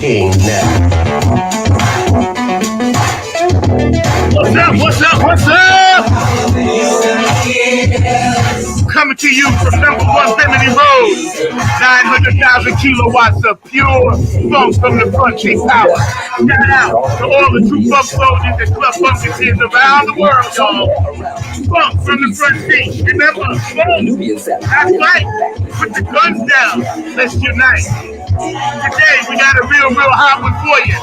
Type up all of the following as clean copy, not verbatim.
King now. What's up? What's up? What's up? Coming to you from number 1 Bimini Road. 900,000 kilowatts of pure funk from the front seat power. Shout out to all the true funk soldiers and club funketeers around the world, y'all. Funk from the front seat. Remember, funk. That's right. Put the guns down. Let's unite. Today, we got a real hot one for you.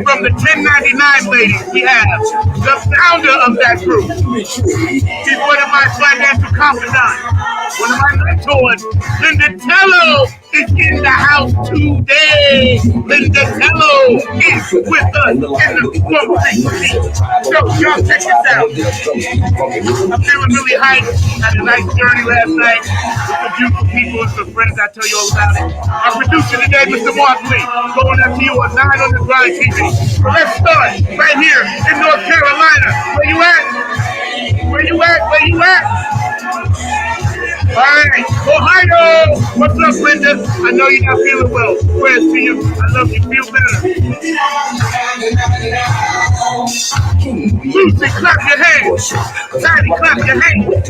From the 1099 ladies, we have the founder of that group. She's one of my financial confidants, one of my mentors. Lyndah Tello is in the house today. Lyndah Tello is with us in the front seat. So, y'all check this out. I'm feeling really hyped. Had a nice journey last night with some beautiful people and some friends. I'll tell you all about it. Our producer today, Mr. Mark Lee, going up to you on 9 on the Grind TV. So let's start right here in North Carolina. Where you at? Where you at? Where you at? All right, Ohio. What's up, Lyndah? I know you're not feeling well. Prayers to you. I love you. Feel better. Lucy, clap your hands. Tiny, clap your hands.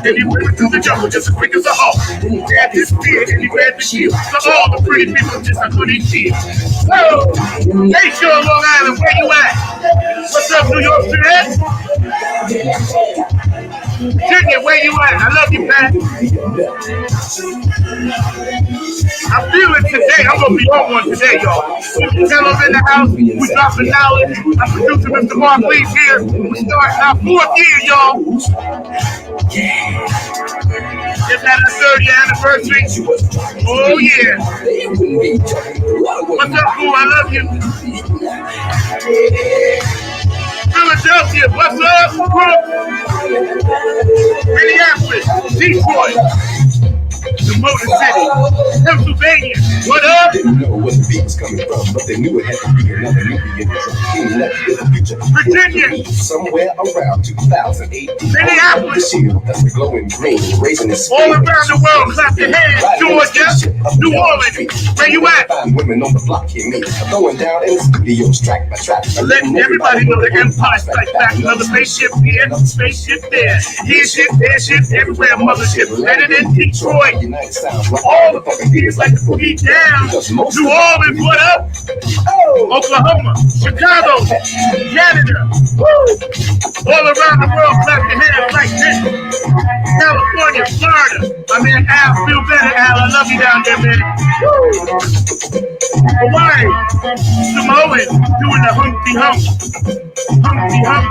And he went through the jungle just as quick as a hawk. Had his beard and he read the shield. So all the pretty people just I couldn't see. So, hey, sure, Long Island, where you at? What's up, New York City? Virginia, where you at? I love you, Pat. I'm feeling today. I'm going to be on one today, y'all. Tello's in the house. We dropping knowledge. I'm producer Mr. Mark Lee's here. We starting our 4th year, y'all. Just had our 30th anniversary. Oh, yeah. What's up, boo? I love you. Philadelphia, what's up, Minneapolis, Detroit, the Motor City, Pennsylvania, what up? Didn't know where the beat was coming from, but they knew it had to be another Nubian king left in the future. Virginia, somewhere around 2008. Minneapolis, that's the glowing green, raising his all around the world, clap your hands. Georgia, New Orleans, where you at? Fine women on the block hear me, going down in the studio, track by track. Letting everybody know the Empire Strikes Back. Another spaceship here, spaceship there. Here ship, there ship, everywhere, mothership. Landed in Detroit. All the fucking beats like to beat down. New Orleans, what up? Oklahoma, Chicago, Canada. Woo! All around the world, clap your hands like this. California, Florida. My man Al, feel better, Al. I love you down there, man. Woo! Hawaii, Samoan, doing the humpty hump. Humpty hump.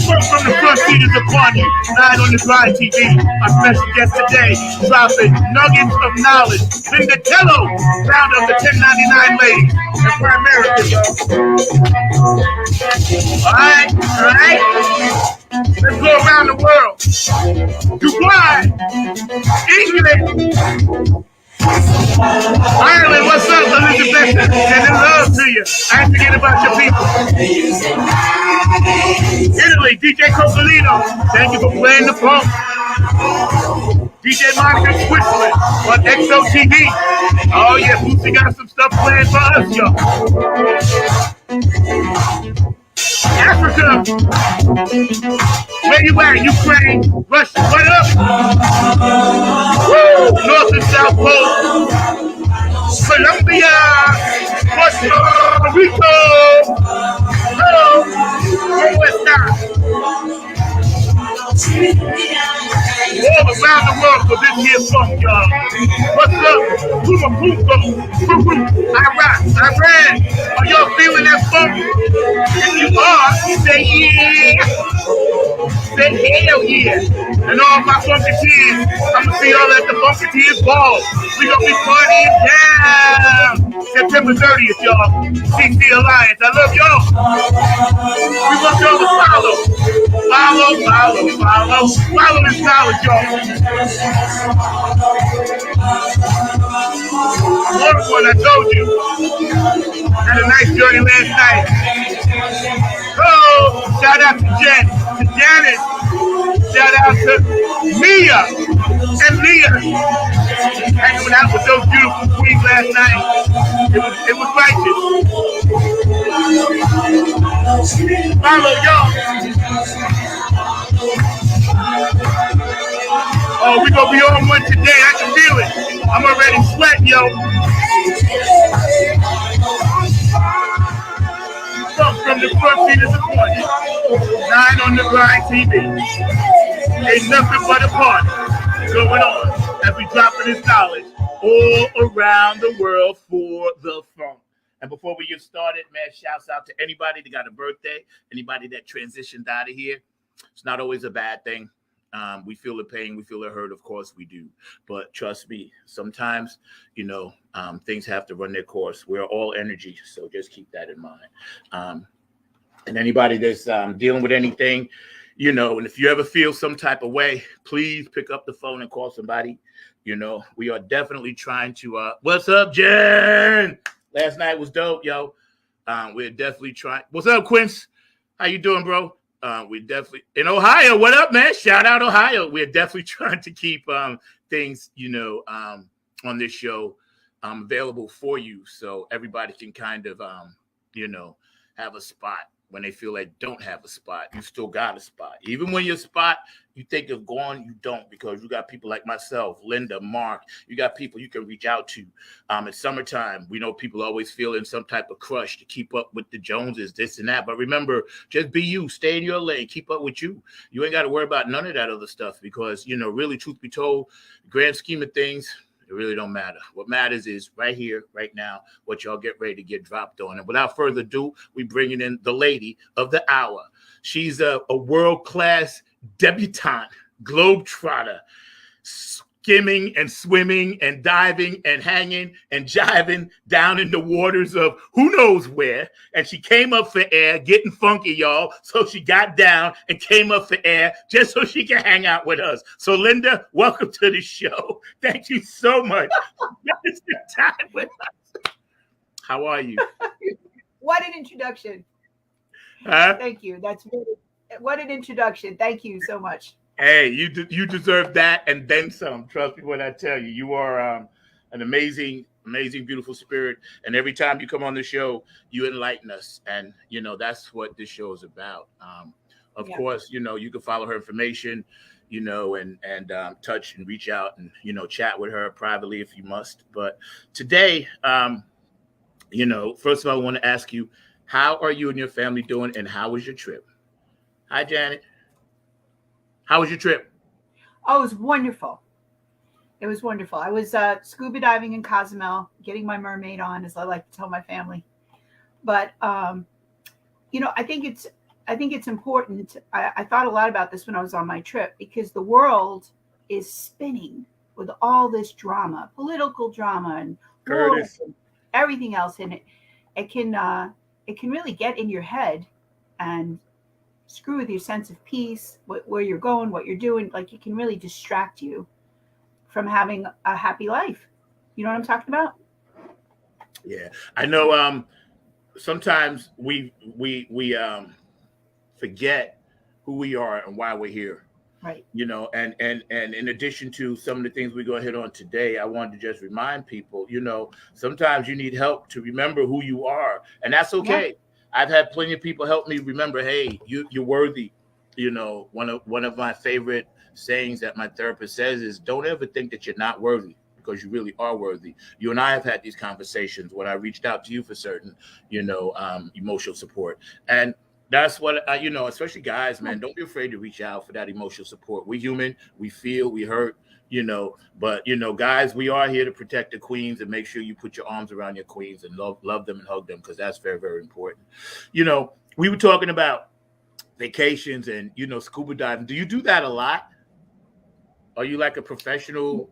Work from the front seat is upon you. 9 on the Grind TV. Our special guest today, dropping nuggets of knowledge. Lyndah Tello, founder of the 1099 ladies. And for America, y'all. All right. Let's go around the world. Dubai, England, Ireland, what's up, Elizabeth? Sending love to you. I ain't forget about your people. Italy, DJ Cocolino, thank you for playing the funk. DJ Monica Switzerland on XOTV. Oh yeah, Bootsy got some stuff planned for us, y'all. Africa, where you at? Ukraine, Russia, what up? Woo! North and South Pole, Colombia, Puerto Rico, hello, all around the world for this here funk, y'all. What's up? Iran. Are y'all feeling that funk? If you are, say yeah. Say hell yeah. And all my funketeers, I'm gonna see y'all at the Funketeers Ball. We gonna be partying down. September 30th, y'all. CC Alliance. I love y'all. We want y'all to follow. Follow this knowledge, y'all. Another one, I told you. Had a nice journey last night. Oh, shout out to Jen, to Janice. Shout out to Mia. And Leah hanging out with those beautiful queens last night. It was righteous. Follow y'all. Oh, we gonna be on one today. I can feel it. I'm already sweating, yo. From the front seat of the corner. 9 on the Grind TV. Ain't nothing but a party going on as we dropping this knowledge all around the world for the funk. And before we get started, man, shouts out to anybody that got a birthday, anybody that transitioned out of here. It's not always a bad thing. We feel the pain, we feel the hurt, of course we do. But trust me, sometimes, things have to run their course. We're all energy, so just keep that in mind. And anybody that's dealing with anything, and if you ever feel some type of way, please pick up the phone and call somebody. We are definitely trying to, what's up, Jen? Last night was dope, yo. We're definitely trying. What's up, Quince? How you doing, bro? We're definitely in Ohio. What up, man? Shout out Ohio. We're definitely trying to keep things, on this show available for you, so everybody can kind of, have a spot when they feel they don't have a spot. You still got a spot. Even when your spot you think is gone, you don't, because you got people like myself, Lyndah, Mark. You got people you can reach out to. It's summertime. We know people always feeling some type of crush to keep up with the Joneses, this and that. But remember, just be you. Stay in your lane. Keep up with you. You ain't got to worry about none of that other stuff because, really, truth be told, grand scheme of things, it really don't matter. What matters is right here, right now, what y'all get ready to get dropped on. And without further ado, we bringing in the lady of the hour. She's a world-class debutante, globetrotter, skimming and swimming and diving and hanging and jiving down in the waters of who knows where. And she came up for air, getting funky, y'all. So she got down and came up for air just so she can hang out with us. So Lyndah, welcome to the show. Thank you so much for spending time with us. How are you? What an introduction. Huh? Thank you. What an introduction. Thank you so much. Hey, you deserve that and then some. Trust me when I tell you. You are an amazing, beautiful spirit. And every time you come on the show, you enlighten us. And, that's what this show is about. Of course, you can follow her information, and touch and reach out and, chat with her privately if you must. But today, first of all, I want to ask you, how are you and your family doing? And how was your trip? Hi, Janet. How was your trip? Oh, it was wonderful. It was wonderful. I was scuba diving in Cozumel, getting my mermaid on, as I like to tell my family. But I think it's important. I thought a lot about this when I was on my trip because the world is spinning with all this drama, political drama, and wars and everything else in it. It can really get in your head and screw with your sense of peace, where you're going, what you're doing. Like, it can really distract you from having a happy life. You know what I'm talking about? Yeah, I know. Sometimes we forget who we are and why we're here. Right. And in addition to some of the things we're going to hit on today, I wanted to just remind people, sometimes you need help to remember who you are, and that's okay. Yeah. I've had plenty of people help me remember, hey, you're worthy. One of my favorite sayings that my therapist says is, don't ever think that you're not worthy, because you really are worthy. You and I have had these conversations when I reached out to you for certain, emotional support. And that's what, especially guys, man, don't be afraid to reach out for that emotional support. We're human. We feel, we hurt. But guys, we are here to protect the queens and make sure you put your arms around your queens and love them and hug them, because that's very, very important. We were talking about vacations and, scuba diving. Do you do that a lot? Are you like a professional?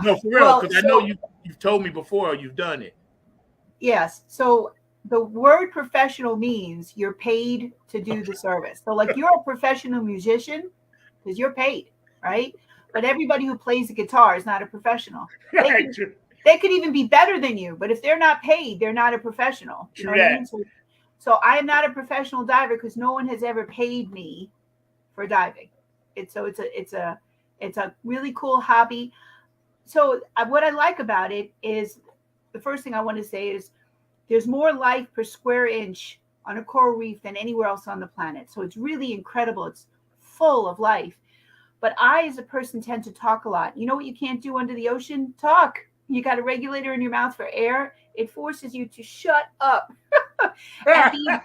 No, for real, because I know you've told me before you've done it. Yes. So the word professional means you're paid to do the service. So like, you're a professional musician because you're paid. Right? But everybody who plays the guitar is not a professional. They could even be better than you, but if they're not paid, they're not a professional. You know what I mean? So I am not a professional diver because no one has ever paid me for diving. It's It's a really cool hobby. So what I like about it is the first thing I want to say is there's more life per square inch on a coral reef than anywhere else on the planet. So it's really incredible. It's full of life. But I, as a person, tend to talk a lot. You know what you can't do under the ocean? Talk. You got a regulator in your mouth for air. It forces you to shut up and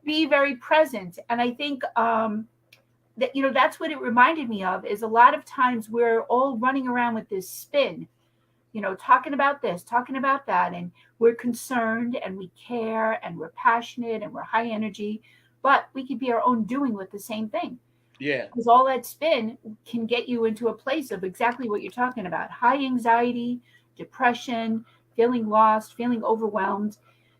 be very present. And I think that, you know, that's what it reminded me of, is a lot of times we're all running around with this spin, you know, talking about this, talking about that, and we're concerned and we care and we're passionate and we're high energy, but we could be our own doing with the same thing. Yeah. Because all that spin can get you into a place of exactly what you're talking about: high anxiety, depression, feeling lost, feeling overwhelmed.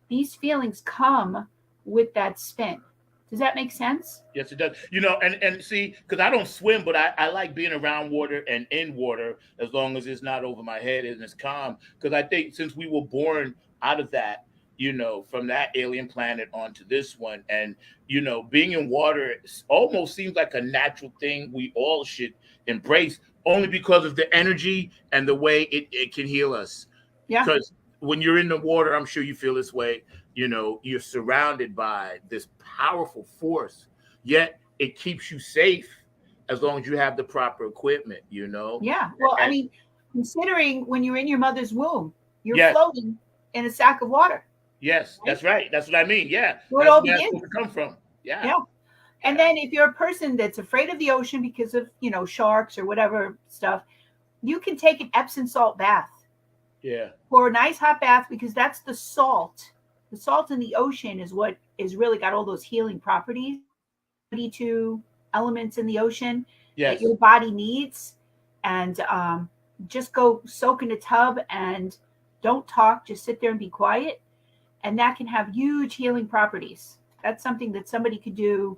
These feelings come with that spin. Does that make sense? Yes, it does. You know, and see, because I don't swim, but I like being around water and in water as long as it's not over my head and it's calm. Because I think since we were born out of that, you know, from that alien planet onto this one, and you know, being in water almost seems like a natural thing we all should embrace, only because of the energy and the way it can heal us. Yeah. Because when you're in the water, I'm sure you feel this way. You know, you're surrounded by this powerful force, yet it keeps you safe as long as you have the proper equipment, you know? Yeah. Well, I And mean, considering when you're in your mother's womb, you're yes, floating in a sack of water, yes, right? that's right. That's what I mean. Yeah, Where it that's all where that's supposed begins. to come from. Yeah, Yeah. And yeah, then if you're a person that's afraid of the ocean because of, you know, sharks or whatever stuff, you can take an Epsom salt bath, yeah, or a nice hot bath, because that's the salt. The salt in the ocean is what is really got all those healing properties, 32 elements in the ocean that yes, your body needs. And just go soak in a tub and don't talk, just sit there and be quiet. And that can have huge healing properties. That's something that somebody could do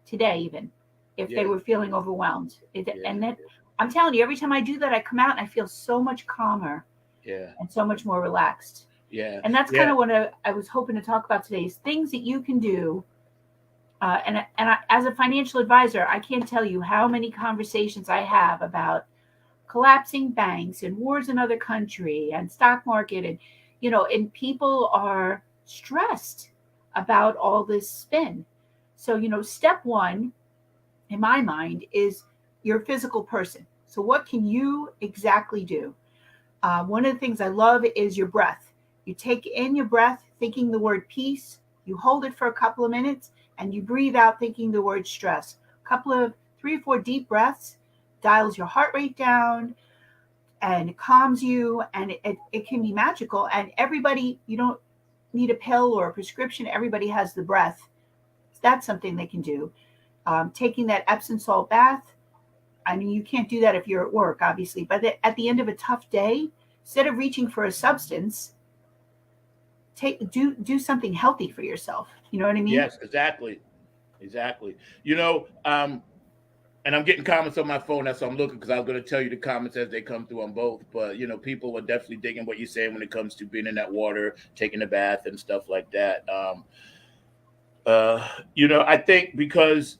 today, even if they yeah, were feeling overwhelmed. yeah, And then I'm telling you, every time I do that, I come out and I feel so much calmer yeah, and so much more relaxed. yeah, And that's kind yeah. of what I was hoping to talk about today, is things that you can do. As a financial advisor, I can't tell you how many conversations I have about collapsing banks and wars in other country and stock market, and you know, and people are stressed about all this spin. So, you know, step one in my mind is your physical person. So what can you exactly do? One of the things I love is your breath. You take in your breath thinking the word peace, you hold it for a couple of minutes, and you breathe out thinking the word stress. A couple of 3 or 4 deep breaths dials your heart rate down and calms you, and it can be magical. And everybody, you don't need a pill or a prescription, everybody has the breath. That's something they can do. Taking that Epsom salt bath, I mean, you can't do that if you're at work, obviously, but at the end of a tough day, instead of reaching for a substance, do something healthy for yourself. You know what I mean? Yes, exactly, exactly. You know, and I'm getting comments on my phone. That's why I'm looking, because I was going to tell you the comments as they come through on both. But you know, people are definitely digging what you're saying when it comes to being in that water, taking a bath, and stuff like that. You know, I think because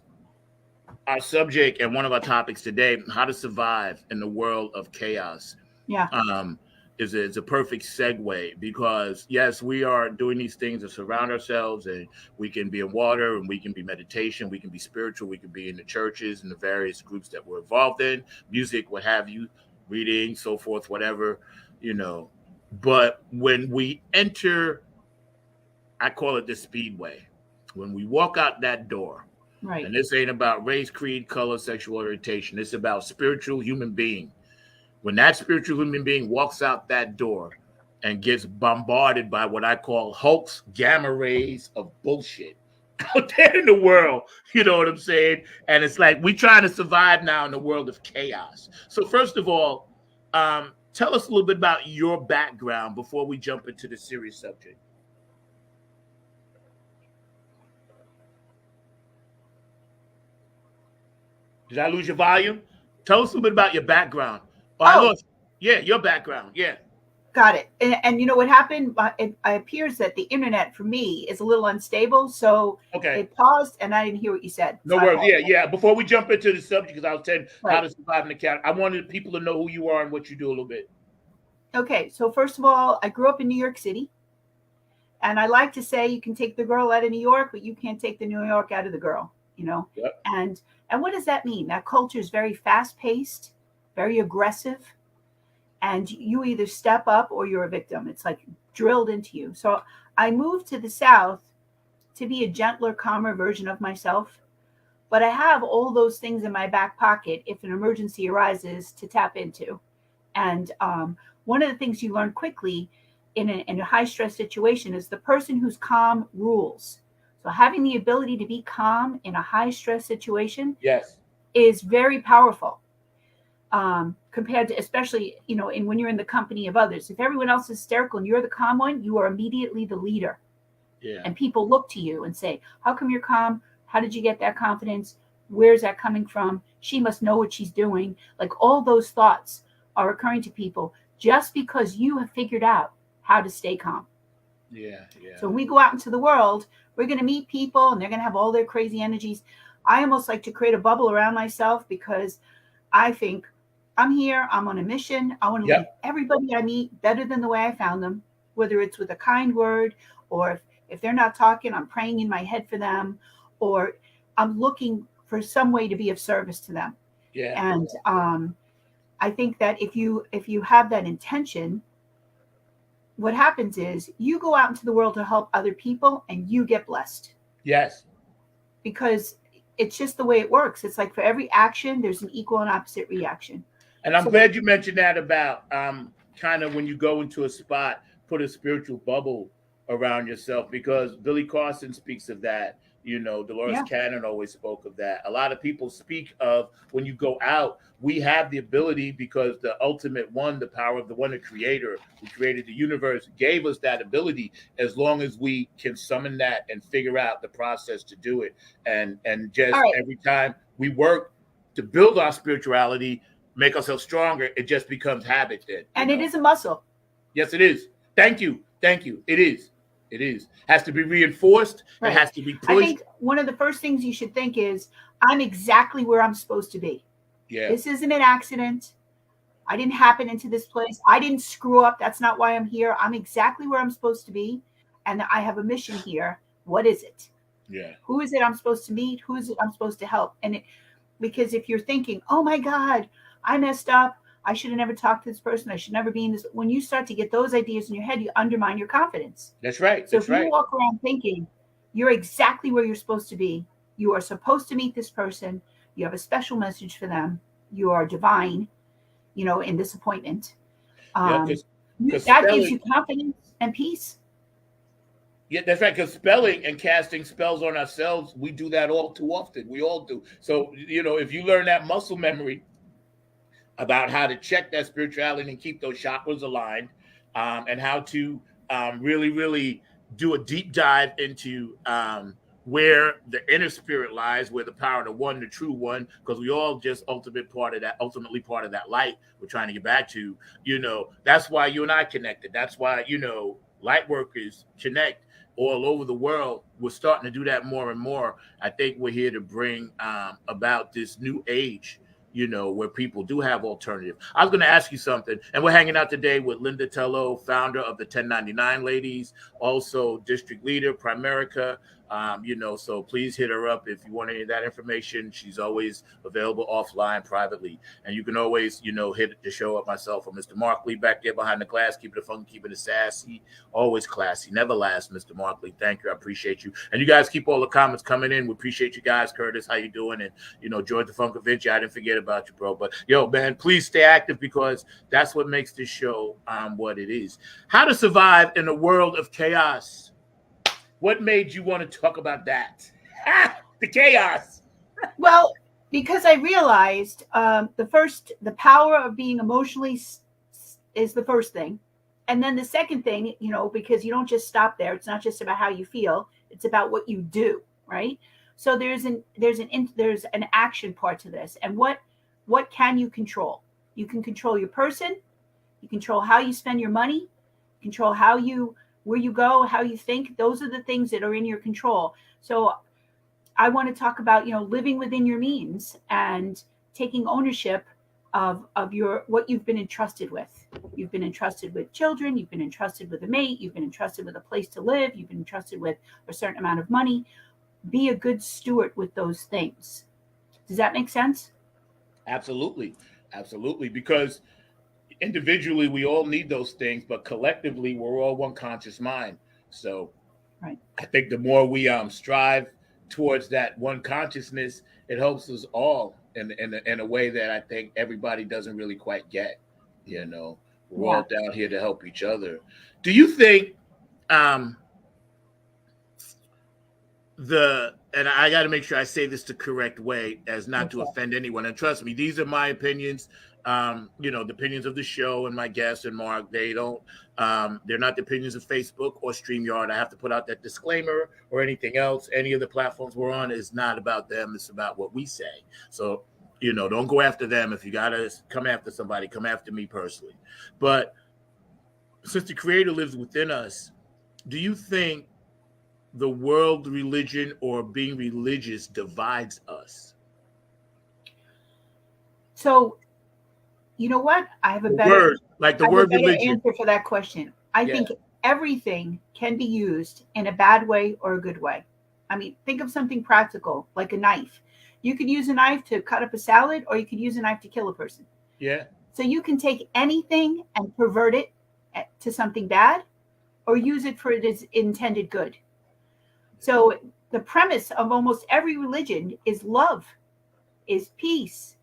our subject and one of our topics today, how to survive in the world of chaos, Yeah. um, is a perfect segue, because yes, we are doing these things to surround ourselves, and we can be in water, and we can be meditation, we can be spiritual, we can be in the churches and the various groups that we're involved in, music, what have you, reading, so forth, whatever, you know. But when we enter, I call it the speedway, when we walk out that door, Right. and this ain't about race, creed, color, sexual orientation, it's about spiritual human being. When that spiritual human being walks out that door and gets bombarded by what I call Hulk's gamma rays of bullshit out there in the world, you know what I'm saying? And it's like we trying to survive now in the world of chaos. So first of all, tell us a little bit about your background before we jump into the serious subject. Did I lose your volume? Tell us a little bit about your background. Oh, I Oh, lost. Yeah, your background. Yeah. Got it. And you know what happened? It appears that the internet for me is a little unstable, so Okay. it paused, and I didn't hear what you said. No So I worries. Yeah, apologize. yeah. Before we jump into the subject, because I was saying how Right. to survive in the county, I wanted people to know who you are and what you do a little bit. Okay. So first of all, I grew up in New York City, and I like to say you can take the girl out of New York, but you can't take the New York out of the girl. You know. Yep. And what does that mean? That culture is very fast paced, very aggressive, and you either step up or you're a victim. It's like drilled into you. So I moved to the South to be a gentler, calmer version of myself. But I have all those things in my back pocket if an emergency arises to tap into. And one of the things you learn quickly in a high stress situation is the person who's calm rules. So having the ability to be calm in a high stress situation Yes. is very powerful, compared to, especially, when you're in the company of others. If everyone else is hysterical and you're the calm one, you are immediately the leader. Yeah. And people look to you and say, how come you're calm? How did you get that confidence? Where's that coming from? She must know what she's doing. Like, all those thoughts are occurring to people just because you have figured out how to stay calm. Yeah. Yeah. So when we go out into the world, we're going to meet people and they're going to have all their crazy energies. I almost like to create a bubble around myself, because I think I'm here, I'm on a mission. I want to leave Yep. everybody I meet better than the way I found them, whether it's with a kind word, or if they're not talking, I'm praying in my head for them, or I'm looking for some way to be of service to them. Yeah. And I think that if you have that intention, what happens is you go out into the world to help other people and you get blessed, Yes. because it's just the way it works. It's like for every action, there's an equal and opposite reaction. And I'm So, glad you mentioned that about kind of when you go into a spot, put a spiritual bubble around yourself, because Billy Carson speaks of that. Dolores yeah, Cannon always spoke of that. A lot of people speak of when you go out, we have the ability, because the ultimate one, the power of the one, the creator who created the universe, gave us that ability, as long as we can summon that and figure out the process to do it. And all just right. every time we work to build our spirituality, make ourselves stronger, it just becomes habit then. And it is a muscle. Yes, it is. Thank you. Thank you. It is. It is. Has to be reinforced. Right. It has to be I pushed. think one of the first things you should think is, I'm exactly where I'm supposed to be. Yeah. This isn't an accident. I didn't happen into this place. I didn't screw up. That's not why I'm here. I'm exactly where I'm supposed to be. And I have a mission here. What is it? Yeah. Who is it I'm supposed to meet? Who is it I'm supposed to help? Because if you're thinking, oh my God, I messed up, I should have never talked to this person, I should never be in this. When you start to get those ideas in your head, you undermine your confidence. That's right. So That's if you right. walk around thinking you're exactly where you're supposed to be, you are supposed to meet this person, you have a special message for them, you are divine, in this appointment. Yeah, because That gives spelling. you confidence and peace. Yeah, that's right. Because spelling and casting spells on ourselves, we do that all too often. We all do. So if you learn that muscle memory about how to check that spirituality and keep those chakras aligned, and how to really, really do a deep dive into where the inner spirit lies, where the power of the one, the true one, because we all just ultimately part of that light we're trying to get back to. That's why you and I connected. That's why, light workers connect all over the world. We're starting to do that more and more. I think we're here to bring about this new age, where people do have alternative. I was going to ask you something, and we're hanging out today with Lyndah Tello, founder of the 1099 Ladies, also district leader, Primerica. So please hit her up if you want any of that information. She's always available offline, privately. And you can always, hit the show up myself or Mr. Markley back there behind the glass, keeping it fun, keeping it sassy, always classy, never last, Mr. Markley. Thank you. I appreciate you. And you guys keep all the comments coming in. We appreciate you guys. Curtis, how you doing? And, George the Funk Vinci, I didn't forget about you, bro. But, man, please stay active, because that's what makes this show what it is. How to survive in a world of chaos. What made you want to talk about that? The chaos. Well, because I realized the power of being emotionally is the first thing. And then the second thing, because you don't just stop there. It's not just about how you feel. It's about what you do, right? So there's an action part to this. And what can you control? You can control your person, You control how you spend your money, control where you go, how you think. Those are the things that are in your control. So I want to talk about, living within your means and taking ownership of your what you've been entrusted with. You've been entrusted with children, you've been entrusted with a mate, you've been entrusted with a place to live, you've been entrusted with a certain amount of money. Be a good steward with those things. Does that make sense? Absolutely. Absolutely. Because individually, we all need those things, but collectively, we're all one conscious mind. So Right. I think the more we strive towards that one consciousness, it helps us all in a way that I think everybody doesn't really quite get. You know, we're Yeah. all down here to help each other. Do you think um, and I got to make sure I say this the correct way as not to Okay. offend anyone. And trust me, these are my opinions. The opinions of the show and my guests and Mark. They're not the opinions of Facebook or StreamYard. I have to put out that disclaimer or anything else. Any of the platforms we're on is not about them. It's about what we say. So, don't go after them. If you got to come after somebody, come after me personally. But since the Creator lives within us, do you think the world religion or being religious divides us? So, you know what? I have a The better word, like the word religion. answer for that question. I Yeah. think everything can be used in a bad way or a good way. I mean, think of something practical, like a knife. You could use a knife to cut up a salad, or you could use a knife to kill a person. Yeah. So you can take anything and pervert it to something bad, or use it for its intended good. So the premise of almost every religion is love, is peace,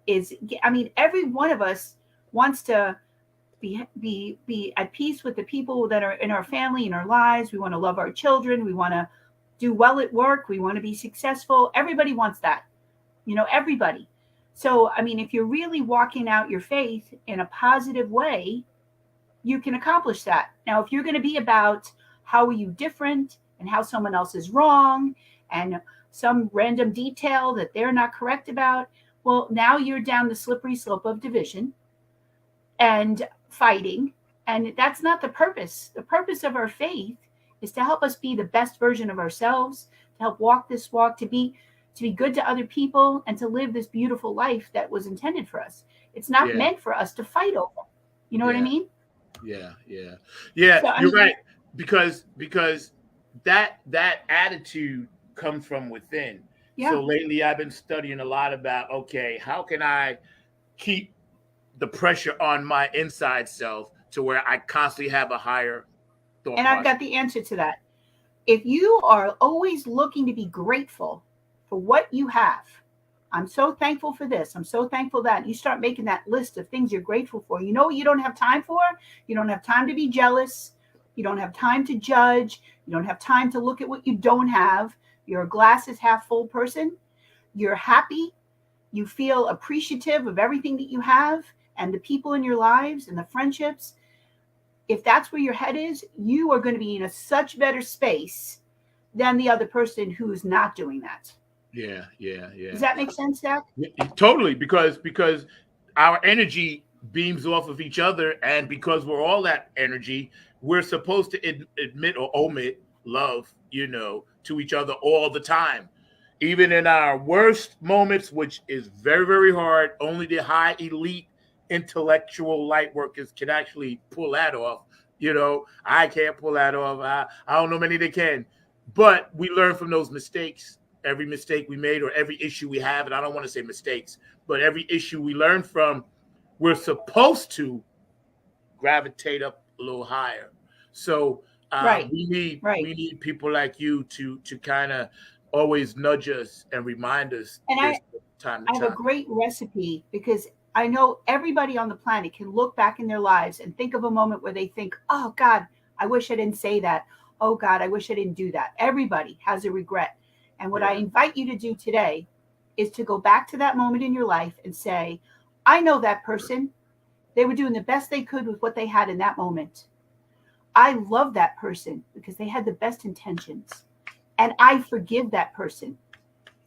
every one of us wants to be at peace with the people that are in our family, in our lives. We want to love our children. We want to do well at work. We want to be successful. Everybody wants that, everybody. So, if you're really walking out your faith in a positive way, you can accomplish that. Now, if you're going to be about how are you different and how someone else is wrong and some random detail that they're not correct about, well, now you're down the slippery slope of division and fighting. And that's not the purpose. The purpose of our faith is to help us be the best version of ourselves, to help walk this walk, to be good to other people, and to live this beautiful life that was intended for us. It's not meant for us to fight over. You know what I mean? Yeah. So, you're right. Because that attitude comes from within. Yeah. So lately I've been studying a lot about, okay, how can I keep the pressure on my inside self to where I constantly have a higher thought And I've got the answer to that. If you are always looking to be grateful for what you have, I'm so thankful for this, I'm so thankful that, you start making that list of things you're grateful for. You know what you don't have time for? You don't have time to be jealous. You don't have time to judge. You don't have time to look at what you don't have. You're a glass is half full person. You're happy. You feel appreciative of everything that you have and the people in your lives and the friendships. If that's where your head is, you are going to be in a such better space than the other person who's not doing that. Yeah. Does that make sense, Zach? Yeah, totally, because our energy beams off of each other, and because we're all that energy, we're supposed to admit or omit love, to each other all the time. Even in our worst moments, which is very, very hard, only the high elite intellectual light workers can actually pull that off. I can't pull that off. I don't know many that can. But we learn from those mistakes. Every mistake we made or every issue we have, and I don't want to say mistakes, but every issue we learn from, we're supposed to gravitate up a little higher. So Right. we need people like you to kind of always nudge us and remind us. And this time to I have a time. great recipe, because I know everybody on the planet can look back in their lives and think of a moment where they think, oh God, I wish I didn't say that. Oh God, I wish I didn't do that. Everybody has a regret. And what I invite you to do today is to go back to that moment in your life and say, I know that person. They were doing the best they could with what they had in that moment. I love that person because they had the best intentions. And I forgive that person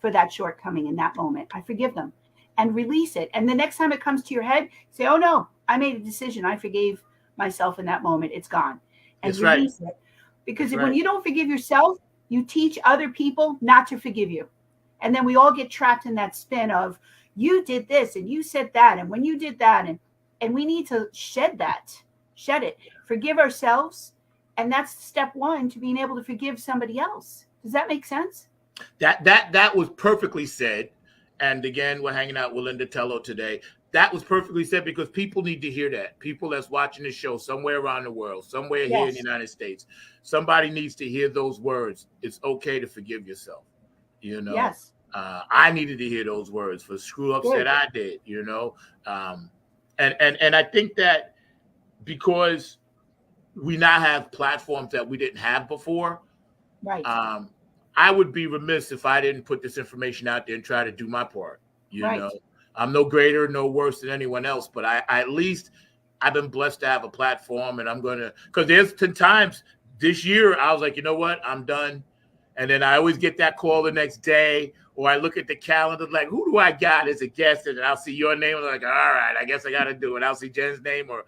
for that shortcoming in that moment. I forgive them and release it. And the next time it comes to your head, say, oh no, I made a decision. I forgave myself in that moment. It's gone. And That's right. release it. Because That's when right. you don't forgive yourself, you teach other people not to forgive you. And then we all get trapped in that spin of you did this and you said that. And when you did that, and we need to shed it, forgive ourselves. And that's step one to being able to forgive somebody else. Does that make sense? That was perfectly said. And again, we're hanging out with Lyndah Tello today. That was perfectly said because people need to hear that. People that's watching this show somewhere around the world, somewhere here in the Yes. United States, somebody needs to hear those words. It's okay to forgive yourself. Yes. I needed to hear those words for screw ups Good. that I did. And I think that because we now have platforms that we didn't have before, Right. I would be remiss if I didn't put this information out there and try to do my part. Right. I'm no greater, no worse than anyone else, but I at least I've been blessed to have a platform, and I'm gonna, because there's 10 times this year I was like, you know what, I'm done. And then I always get that call the next day, or I look at the calendar like, who do I got as a guest? And I'll see your name. I'm like, all right, I guess I got to do it. I'll see Jen's name, or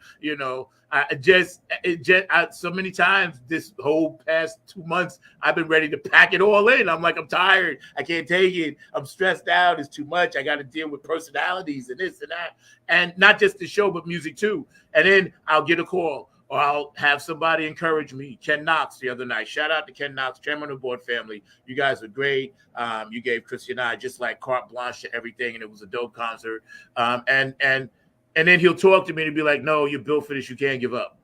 so many times this whole past 2 months, I've been ready to pack it all in. I'm like, I'm tired. I can't take it. I'm stressed out. It's too much. I got to deal with personalities and this and that, and not just the show, but music too. And then I'll get a call, or I'll have somebody encourage me. Ken Knox the other night. Shout out to Ken Knox, chairman of the board family. You guys were great. You gave Chrissy and I just like carte blanche to everything, and it was a dope concert. And then he'll talk to me and be like, no, you're built for this. You can't give up.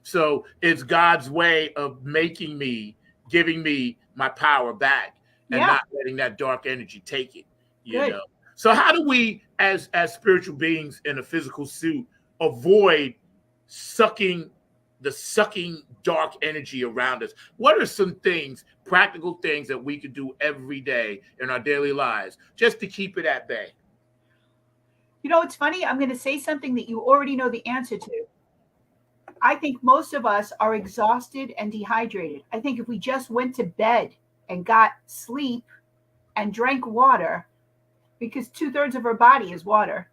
So it's God's way of giving me my power back, and not letting that dark energy take it. Good. So how do we, as spiritual beings in a physical suit, avoid sucking dark energy around us? What are some things, practical things that we could do every day in our daily lives just to keep it at bay? It's funny. I'm going to say something that you already know the answer to. I think most of us are exhausted and dehydrated. I think if we just went to bed and got sleep and drank water, because 2/3 of our body is water,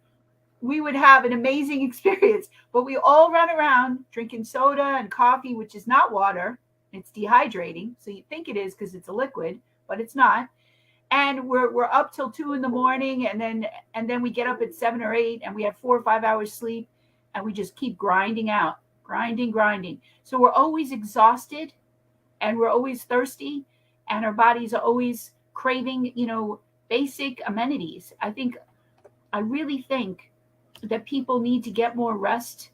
we would have an amazing experience. But we all run around drinking soda and coffee, which is not water. It's dehydrating. So you think it is because it's a liquid, but it's not. And we're up till 2 a.m, and then we get up at 7 or 8, and we have 4 or 5 hours sleep, and we just keep grinding. So we're always exhausted, and we're always thirsty, and our bodies are always craving, basic amenities. I really think that people need to get more rest.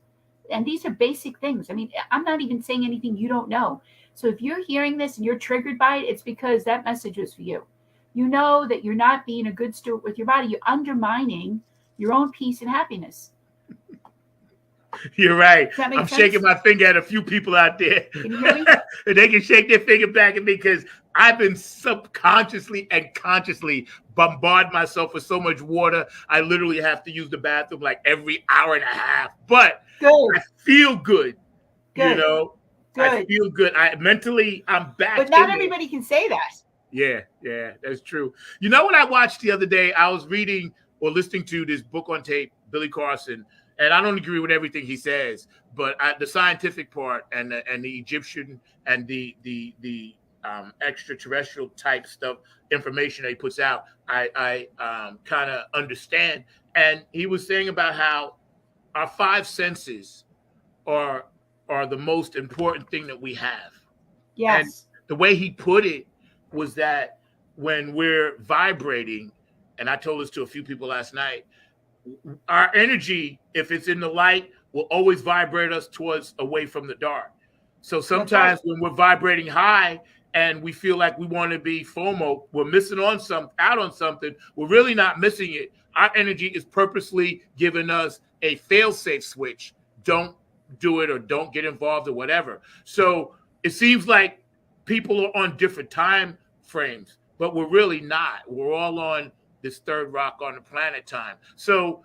And these are basic things. I mean, I'm not even saying anything you don't know. So if you're hearing this and you're triggered by it, it's because that message was for you. You know that you're not being a good steward with your body. You're undermining your own peace and happiness. You're right. Does that make I'm sense? shaking my finger at a few people out there. Can you hear me? And they can shake their finger back at me because I've been subconsciously and consciously bombard myself with so much water. I literally have to use the bathroom like every hour and a half. But Good. I feel good. Good. I feel good. Mentally, I'm back. But not everybody can say that. Yeah, that's true. You know what I watched the other day? I was reading or listening to this book on tape, Billy Carson, and I don't agree with everything he says, but the scientific part and the Egyptian and the extraterrestrial type stuff, information that he puts out, I kind of understand. And he was saying about how our 5 senses are the most important thing that we have. Yes. And the way he put it was that when we're vibrating, and I told this to a few people last night, our energy, if it's in the light, will always vibrate us towards away from the dark. So sometimes when we're vibrating high and we feel like we want to be FOMO, we're missing out on something. We're really not missing it. Our energy is purposely giving us a fail-safe switch. Don't do it or don't get involved or whatever. So it seems like people are on different time frames, but we're really not. We're all on this third rock on the planet time. So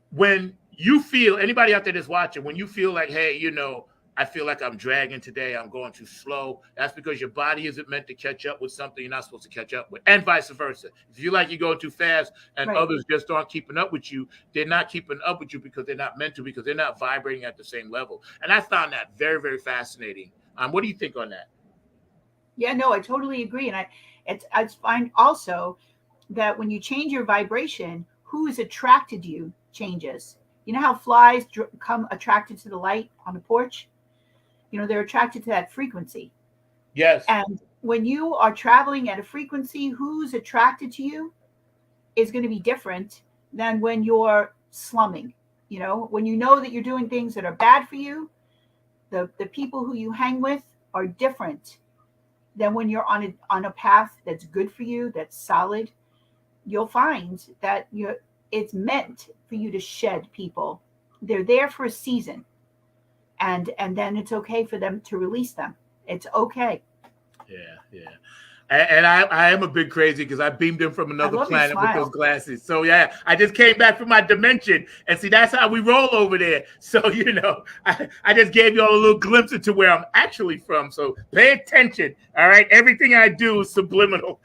when you feel, anybody out there that's watching, when you feel like, hey, I feel like I'm dragging today. I'm going too slow. That's because your body isn't meant to catch up with something you're not supposed to catch up with, and vice versa. If you like you're going too fast and Right. others just aren't keeping up with you, they're not keeping up with you because they're not meant to, because they're not vibrating at the same level. And I found that very, very fascinating. What do you think on that? Yeah, no, I totally agree. And I find also that when you change your vibration, who is attracted to you changes. You know how flies come attracted to the light on the porch? You know, they're attracted to that frequency. Yes. And when you are traveling at a frequency, who's attracted to you is going to be different than when you're slumming. You know, when you know that you're doing things that are bad for you, the people who you hang with are different than when you're on a path that's good for you, that's solid. You'll find that it's meant for you to shed people. They're there for a season, and then it's okay for them to release them. It's okay. Yeah, yeah. And I am a bit crazy because I beamed in from I another love your planet with those smile. glasses. So yeah, I just came back from my dimension, and see that's how we roll over there. So I just gave you all a little glimpse into where I'm actually from. So pay attention, all right? Everything I do is subliminal.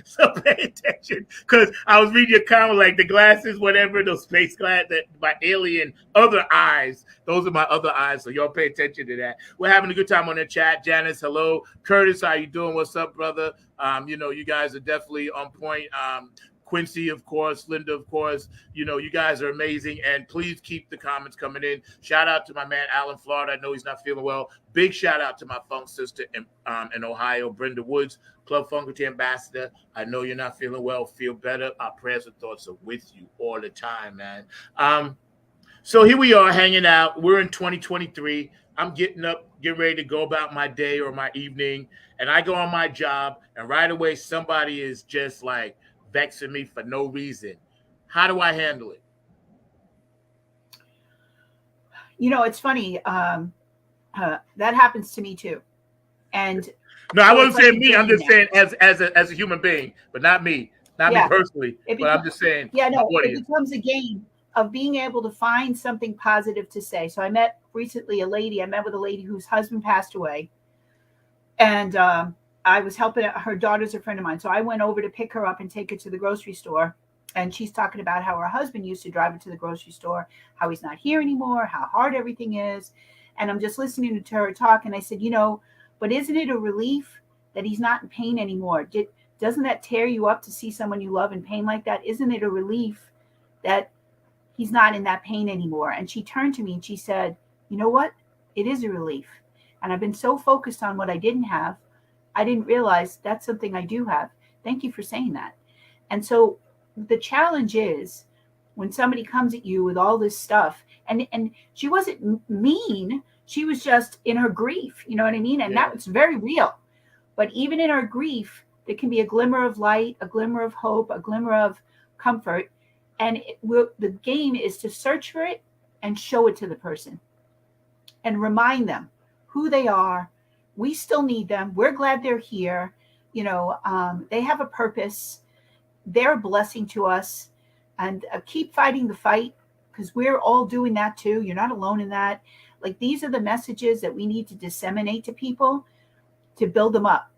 So pay attention, because I was reading your comment, like the glasses, whatever, those space glasses, that my alien other eyes. Those are my other eyes. So y'all pay attention to that. We're having a good time on the chat. Janice, hello. Curtis, how you doing? What's up, brother? You guys are definitely on point. Quincy, of course, Lyndah, of course, you guys are amazing. And please keep the comments coming in. Shout out to my man, Alan Florida. I know he's not feeling well. Big shout out to my funk sister in Ohio, Brenda Woods, Club Funkity ambassador. I know you're not feeling well. Feel better. Our prayers and thoughts are with you all the time, man. So here we are hanging out. We're in 2023. I'm getting up, getting ready to go about my day or my evening, and I go on my job, and right away somebody is just like vexing me for no reason. How do I handle it? It's funny. That happens to me too. And No, I so it's wasn't like saying a me. I'm game just now. saying as a human being, but not me, not me Yeah. personally. It But I'm becomes just saying yeah, my no, it audience. becomes a game of being able to find something positive to say. So I met recently I met with a lady whose husband passed away. And I was helping her daughter's a friend of mine. So I went over to pick her up and take her to the grocery store. And she's talking about how her husband used to drive her to the grocery store, how he's not here anymore, how hard everything is. And I'm just listening to her talk. And I said, but isn't it a relief that he's not in pain anymore? Doesn't that tear you up to see someone you love in pain like that? Isn't it a relief that he's not in that pain anymore? And she turned to me and she said, you know what? It is a relief. And I've been so focused on what I didn't have, I didn't realize that's something I do have. Thank you for saying that. And so the challenge is when somebody comes at you with all this stuff, and she wasn't mean, she was just in her grief, you know what I mean? And Yeah. that's very real. But even in our grief, there can be a glimmer of light, a glimmer of hope, a glimmer of comfort. And the game is to search for it and show it to the person and remind them who they are. We still need them. We're glad they're here. They have a purpose. They're a blessing to us. And keep fighting the fight, because we're all doing that too. You're not alone in that. Like, these are the messages that we need to disseminate to people to build them up.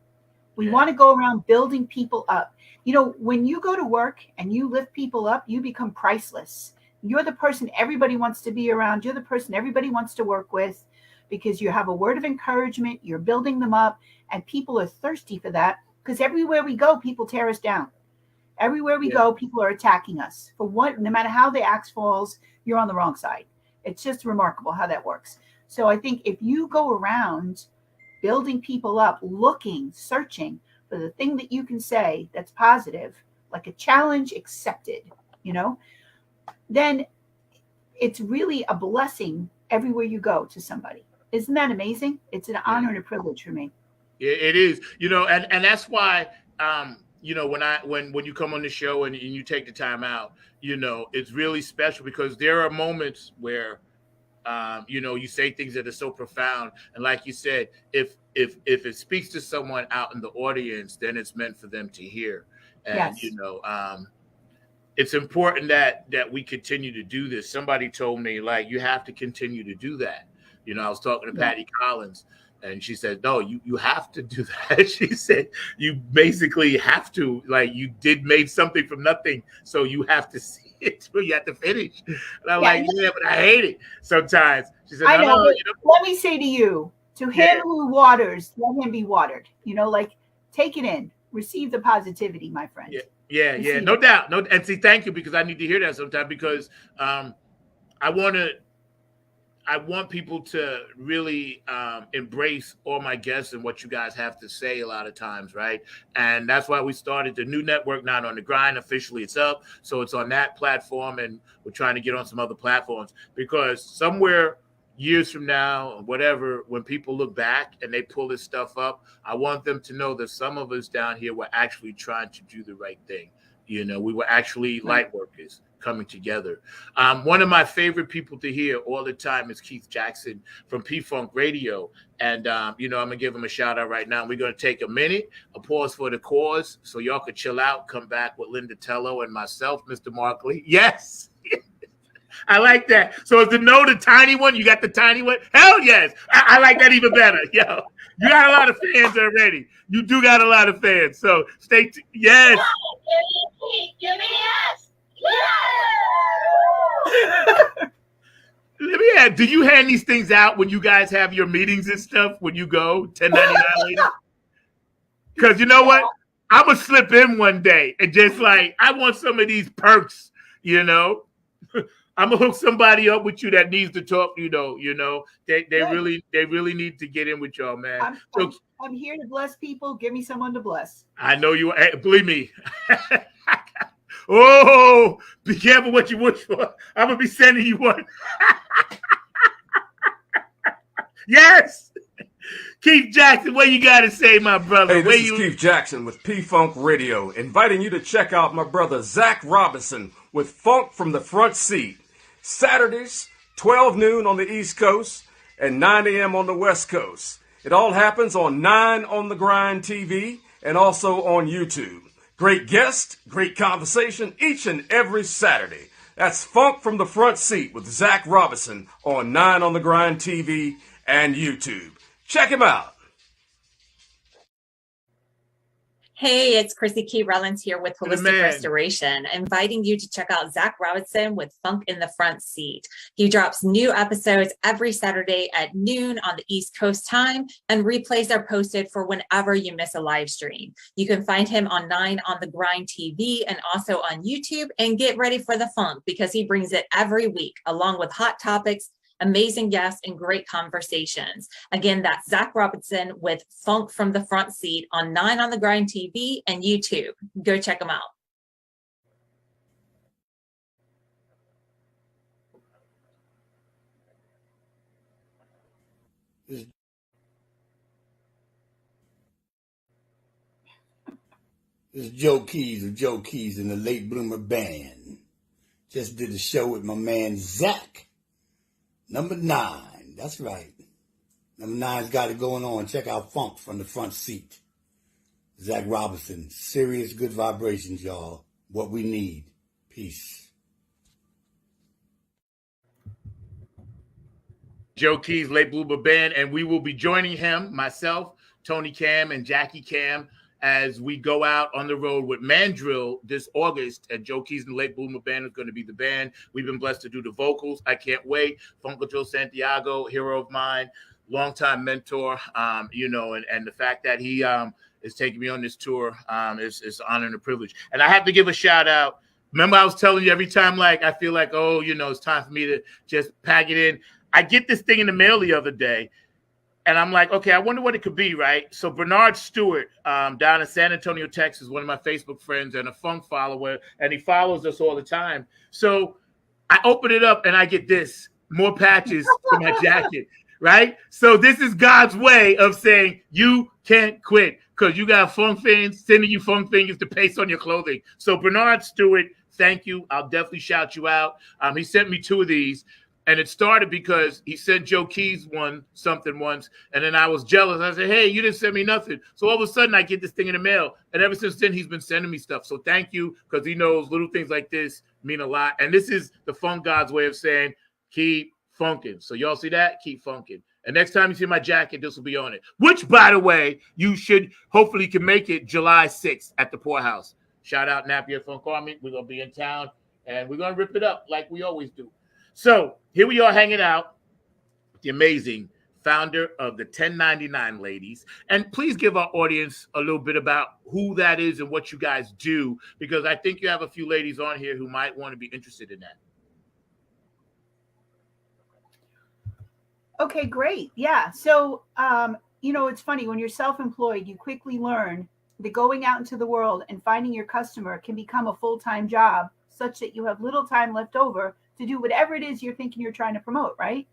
We want to go around building people up. When you go to work and you lift people up, you become priceless. You're the person everybody wants to be around. You're the person everybody wants to work with, because you have a word of encouragement. You're building them up, and people are thirsty for that, because everywhere we go, people tear us down. Everywhere we go, people are attacking us. No matter how the axe falls, you're on the wrong side. It's just remarkable how that works. So I think if you go around building people up, looking, searching for the thing that you can say that's positive, like a challenge accepted, then it's really a blessing everywhere you go to somebody. Isn't that amazing? It's an honor and a privilege for me. It is, and that's why, when you come on the show and you take the time out, it's really special, because there are moments where, you say things that are so profound. And like you said, if it speaks to someone out in the audience, then it's meant for them to hear. And, Yes. It's important that we continue to do this. Somebody told me, like, you have to continue to do that. You know, I was talking to Patty Collins, and she said, no, you have to do that. She said, you basically have to, like, you made something from nothing, so you have to see it, so you have to finish. And I'm like, yeah, but I hate it sometimes. She said, I know, no, but let me say to you, to him who waters, let him be watered. You know, like, take it in. Receive the positivity, my friend. Yeah, no doubt. No, and see, thank you, because I need to hear that sometimes, because I want people to really embrace all my guests and what you guys have to say a lot of times, right? And that's why we started the new network, Not on the Grind. Officially, it's up. So it's on that platform, and we're trying to get on some other platforms, because somewhere years from now, whatever, when people look back and they pull this stuff up, I want them to know that some of us down here were actually trying to do the right thing. You know, we were actually light workers coming together. One of my favorite people to hear all the time is Keith Jackson from P-Funk Radio. And, you know, I'm going to give him a shout out right now. We're going to take a minute, a pause for the cause, so y'all could chill out, come back with Lyndah Tello and myself, Mr. Markley. Yes. I like that. So is the tiny one? You got the tiny one? Hell yes. I like that even better. Yo, you got a lot of fans already. You do got a lot of fans. So stay yes. Give me yes. Let me ask, do you hand these things out when you guys have your meetings and stuff, when you go 1099 later? Because you know what? I'm going to slip in one day and just like, I want some of these perks, you know? I'm gonna hook somebody up with you that needs to talk. You know, they really need to get in with y'all, man. I'm here to bless people. Give me someone to bless. I know you. Believe me. Oh, be careful what you wish for. I'm gonna be sending you one. Yes. Keith Jackson, what you got to say, my brother? Hey, this is Keith Jackson with P-Funk Radio, inviting you to check out my brother Zach Robinson with Funk from the Front Seat. Saturdays, 12 noon on the East Coast and 9 a.m. on the West Coast. It all happens on 9 on the Grind TV and also on YouTube. Great guest, great conversation each and every Saturday. That's Funk from the Front Seat with Zach Robinson on 9 on the Grind TV and YouTube. Check him out. Hey, it's Chrissy Key Rollins here with Holistic Restoration, inviting you to check out Zach Robinson with Funk in the Front Seat. He drops new episodes every Saturday at noon on the East Coast time, and replays are posted for whenever you miss a live stream. You can find him on 9 on the Grind TV and also on YouTube, and get ready for the funk because he brings it every week along with hot topics, amazing guests, and great conversations. Again, that's Zach Robinson with Funk from the Front Seat on 9 on the Grind TV and YouTube. Go check them out. This is Joe Keys of Joe Keys and the Late Bloomer Band. Just did a show with my man Zach. Number 9, that's right. Number 9's got it going on. Check out Funk from the Front Seat. Zach Robinson, serious good vibrations, y'all. What we need. Peace. Joe Keys, Late Bloomer Band, and we will be joining him, myself, Tony Cam, and Jackie Cam, as we go out on the road with Mandrill this August. And Joe Keys and the Late Bloomer Band is going to be the band. We've been blessed to do the vocals. I can't wait. Funko Joe Santiago, hero of mine, longtime mentor, you know, and the fact that he is taking me on this tour is an honor and a privilege. And I have to give a shout out. Remember, I was telling you every time, like, I feel like, oh, you know, it's time for me to just pack it in. I get this thing in the mail the other day, and I'm like, okay, I wonder what it could be, right? So Bernard Stewart down in San Antonio, Texas, one of my Facebook friends and a funk follower, and he follows us all the time. So I open it up, and I get this, more patches for my jacket, right? So this is God's way of saying you can't quit because you got funk fans sending you funk fingers to paste on your clothing. So Bernard Stewart, thank you. I'll definitely shout you out. He sent me 2 of these. And it started because he sent Joe Keys something once, and then I was jealous. I said, hey, you didn't send me nothing. So all of a sudden, I get this thing in the mail. And ever since then, he's been sending me stuff. So thank you, because he knows little things like this mean a lot. And this is the Funk God's way of saying, keep funkin'. So y'all see that? Keep funkin'. And next time you see my jacket, this will be on it. Which, by the way, you should hopefully can make it July 6th at the Poorhouse. Shout out Napier Funk Army. We're gonna be in town and we're gonna rip it up like we always do. So here we are hanging out with the amazing founder of the 1099 Ladies. And please give our audience a little bit about who that is and what you guys do, because I think you have a few ladies on here who might want to be interested in that. Okay, great. Yeah. So, it's funny when you're self-employed, you quickly learn that going out into the world and finding your customer can become a full-time job, such that you have little time left over to do whatever it is you're thinking you're trying to promote, right?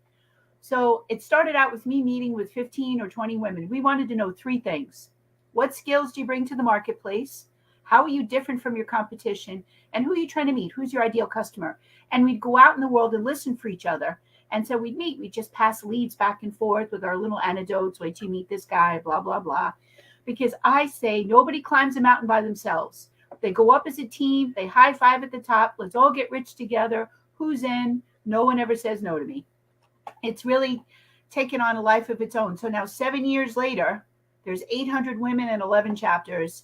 So it started out with me meeting with 15 or 20 women. We wanted to know 3 things. What skills do you bring to the marketplace? How are you different from your competition? And who are you trying to meet? Who's your ideal customer? And we'd go out in the world and listen for each other. And so we'd meet. We'd just pass leads back and forth with our little anecdotes. Wait till you meet this guy, blah, blah, blah. Because I say nobody climbs a mountain by themselves. They go up as a team. They high five at the top. Let's all get rich together. Who's in? No one ever says no to me. It's really taken on a life of its own. So now 7 years later, there's 800 women and 11 chapters.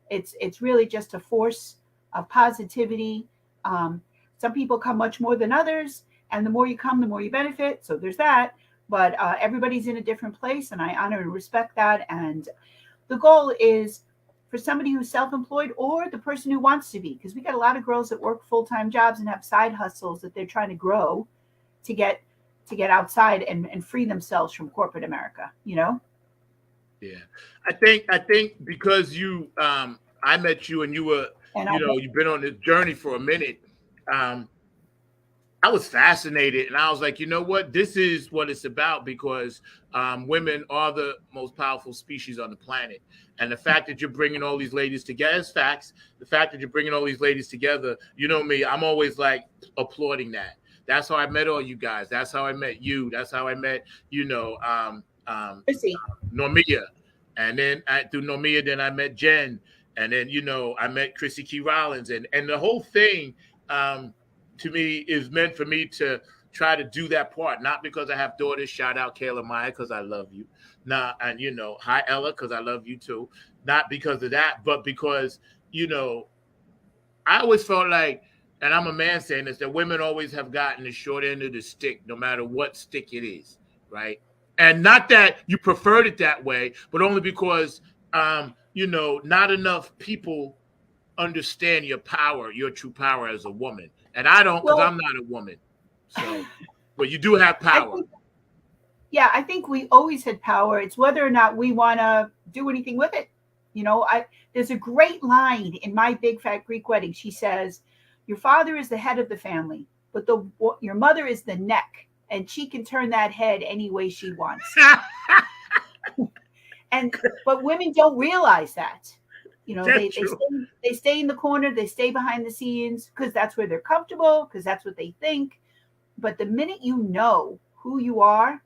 It's really just a force of positivity. Some people come much more than others, and the more you come, the more you benefit. So there's that. But everybody's in a different place, and I honor and respect that. And the goal is for somebody who's self-employed or the person who wants to be, because we got a lot of girls that work full-time jobs and have side hustles that they're trying to grow to get outside and free themselves from corporate America, Yeah. I think because you I met you and you were, you've been on this journey for a minute. I was fascinated and I was like, you know what? This is what it's about, because women are the most powerful species on the planet. And the fact that you're bringing all these ladies together is facts. The fact that you're bringing all these ladies together, you know me, I'm always like applauding that. That's how I met all you guys. That's how I met you. That's how I met, Normia. And then through Normia, then I met Jen. And then, I met Chrissy Key Rollins. And the whole thing, to me, is meant for me to try to do that part. Not because I have daughters. Shout out Kayla Maya, because I love you. And, hi, Ella, because I love you too. Not because of that, but because, I always felt like, and I'm a man saying this, that women always have gotten the short end of the stick, no matter what stick it is, right? And not that you preferred it that way, but only because, not enough people understand your power, your true power as a woman. And I don't, because I'm not a woman. So, but you do have power. I think we always had power. It's whether or not we want to do anything with it. There's a great line in My Big Fat Greek Wedding. She says, your father is the head of the family, but your mother is the neck, and she can turn that head any way she wants. But women don't realize that. They stay in the corner, they stay behind the scenes because that's where they're comfortable, because that's what they think. But the minute you know who you are,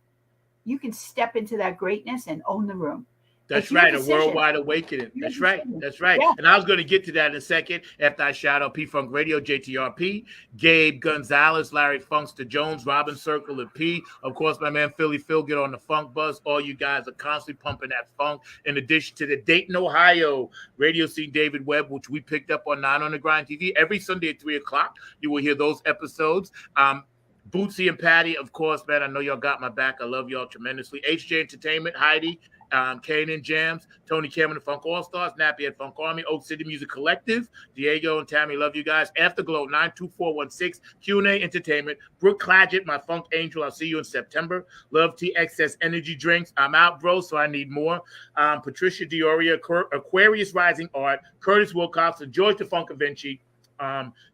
you can step into that greatness and own the room. That's right, a worldwide awakening. That's right. Yeah. And I was going to get to that in a second after I shout out P-Funk Radio, JTRP, Gabe Gonzalez, Larry Funkster Jones, Robin Circle, and P. Of course, my man Philly Phil, get on the funk bus. All you guys are constantly pumping that funk. In addition to the Dayton, Ohio radio scene, David Webb, which we picked up on 9 on the Grind TV. Every Sunday at 3 o'clock, you will hear those episodes. Bootsy and Patty, of course, man, I know y'all got my back. I love y'all tremendously. HJ Entertainment, Heidi, Kanan Jams, Tony Cameron, the Funk All-Stars, Nappy at Funk Army, Oak City Music Collective, Diego and Tammy, love you guys. Afterglow, 92416, Q&A Entertainment, Brooke Clagett, my Funk Angel, I'll see you in September. Love TXS Energy Drinks, I'm out, bro, so I need more. Patricia Dioria, Aquarius Rising Art, Curtis Wilcox, and George the Funk Vinci,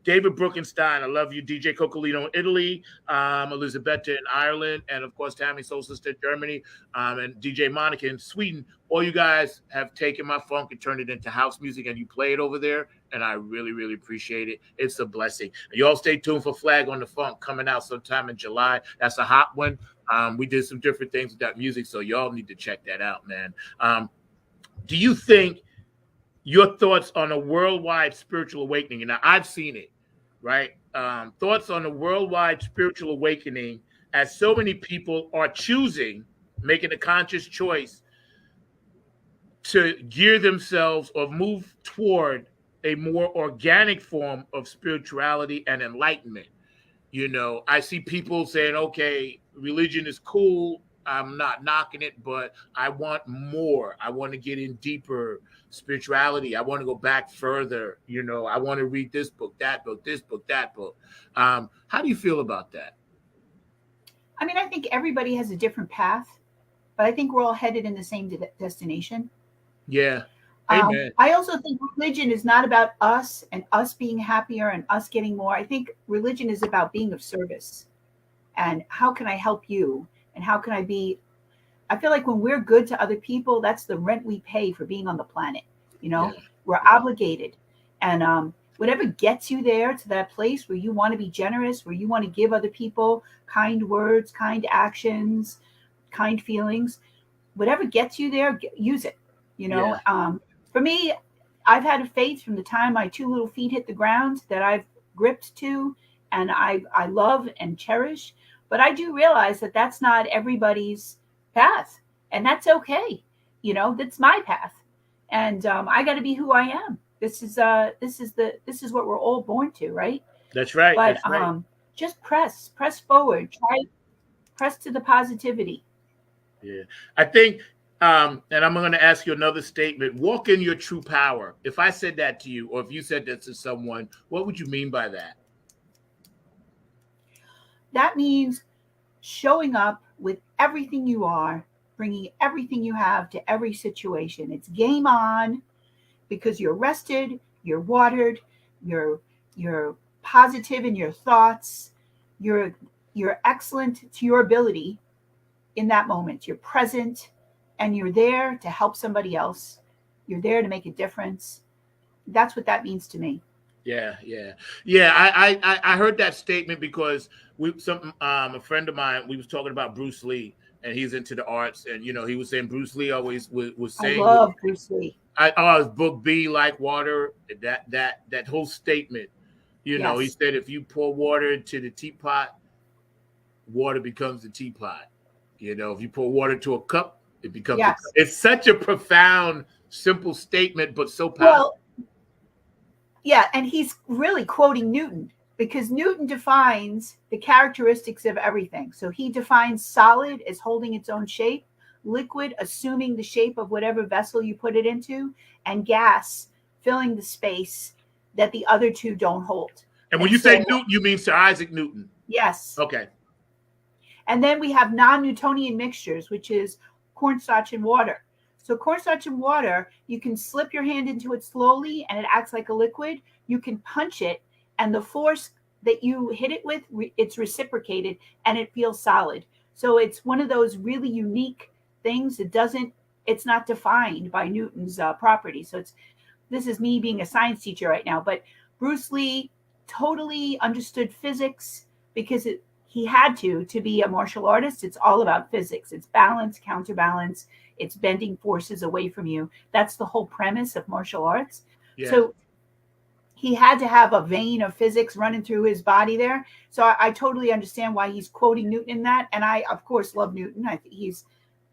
David Brookenstein, I love you. DJ Cocolino in Italy, Elisabetta in Ireland, and of course Tammy Soul Sister Germany, and DJ Monica in Sweden. All you guys have taken my funk and turned it into house music, and you play it over there, and I really, really appreciate it. It's a blessing. And you all stay tuned for Flag on the Funk coming out sometime in July. That's a hot one. We did some different things with that music, so y'all need to check that out, man. Do you think your thoughts on a worldwide spiritual awakening? Now, I've seen it, right? Thoughts on a worldwide spiritual awakening as so many people are making a conscious choice to gear themselves or move toward a more organic form of spirituality and enlightenment. I see people saying, okay, religion is cool. I'm not knocking it, but I want more. I want to get in deeper spirituality. I want to go back further. I want to read this book, that book, this book, that book. How do you feel about that? I mean, I think everybody has a different path, but I think we're all headed in the same destination. Yeah. Amen. I also think religion is not about us and us being happier and us getting more. I think religion is about being of service and how can I help you and how can I feel like when we're good to other people, that's the rent we pay for being on the planet. We're obligated. And whatever gets you there to that place where you want to be generous, where you want to give other people kind words, kind actions, kind feelings, whatever gets you there, use it. For me, I've had a faith from the time my two little feet hit the ground that I've gripped to and I love and cherish. But I do realize that that's not everybody's path. And that's okay. That's my path. And I got to be who I am. This is what we're all born to, right? That's right. But that's right. Just press forward, press to the positivity. Yeah. I think and I'm going to ask you another statement. Walk in your true power. If I said that to you, or if you said that to someone, what would you mean by that? That means showing up with everything you are, bringing everything you have to every situation. It's game on because you're rested, you're watered, you're positive in your thoughts, you're excellent to your ability in that moment. You're present. And you're there to help somebody else. You're there to make a difference. That's what that means to me. Yeah. I heard that statement because a friend of mine, we was talking about Bruce Lee, and he's into the arts, and he was saying Bruce Lee always was saying, I love Bruce Lee. His book "Be Like Water." That whole statement, He said if you pour water into the teapot, water becomes the teapot. If you pour water into a cup, it becomes. Yes. It's such a profound, simple statement, but so powerful. Well, yeah, and he's really quoting Newton because Newton defines the characteristics of everything. So he defines solid as holding its own shape, liquid assuming the shape of whatever vessel you put it into, and gas filling the space that the other two don't hold. And when you say Newton, you mean Sir Isaac Newton? Yes. Okay. And then we have non-Newtonian mixtures, which is cornstarch and water. So cornstarch and water, you can slip your hand into it slowly and it acts like a liquid. You can punch it and the force that you hit it with, it's reciprocated and it feels solid. So it's one of those really unique things. It's not defined by Newton's property. So this is me being a science teacher right now, but Bruce Lee totally understood physics because he had to be a martial artist. It's all about physics. It's balance, counterbalance. It's bending forces away from you. That's the whole premise of martial arts. Yeah. So he had to have a vein of physics running through his body there. So I totally understand why he's quoting Newton in that. And I, of course, love Newton. I think he's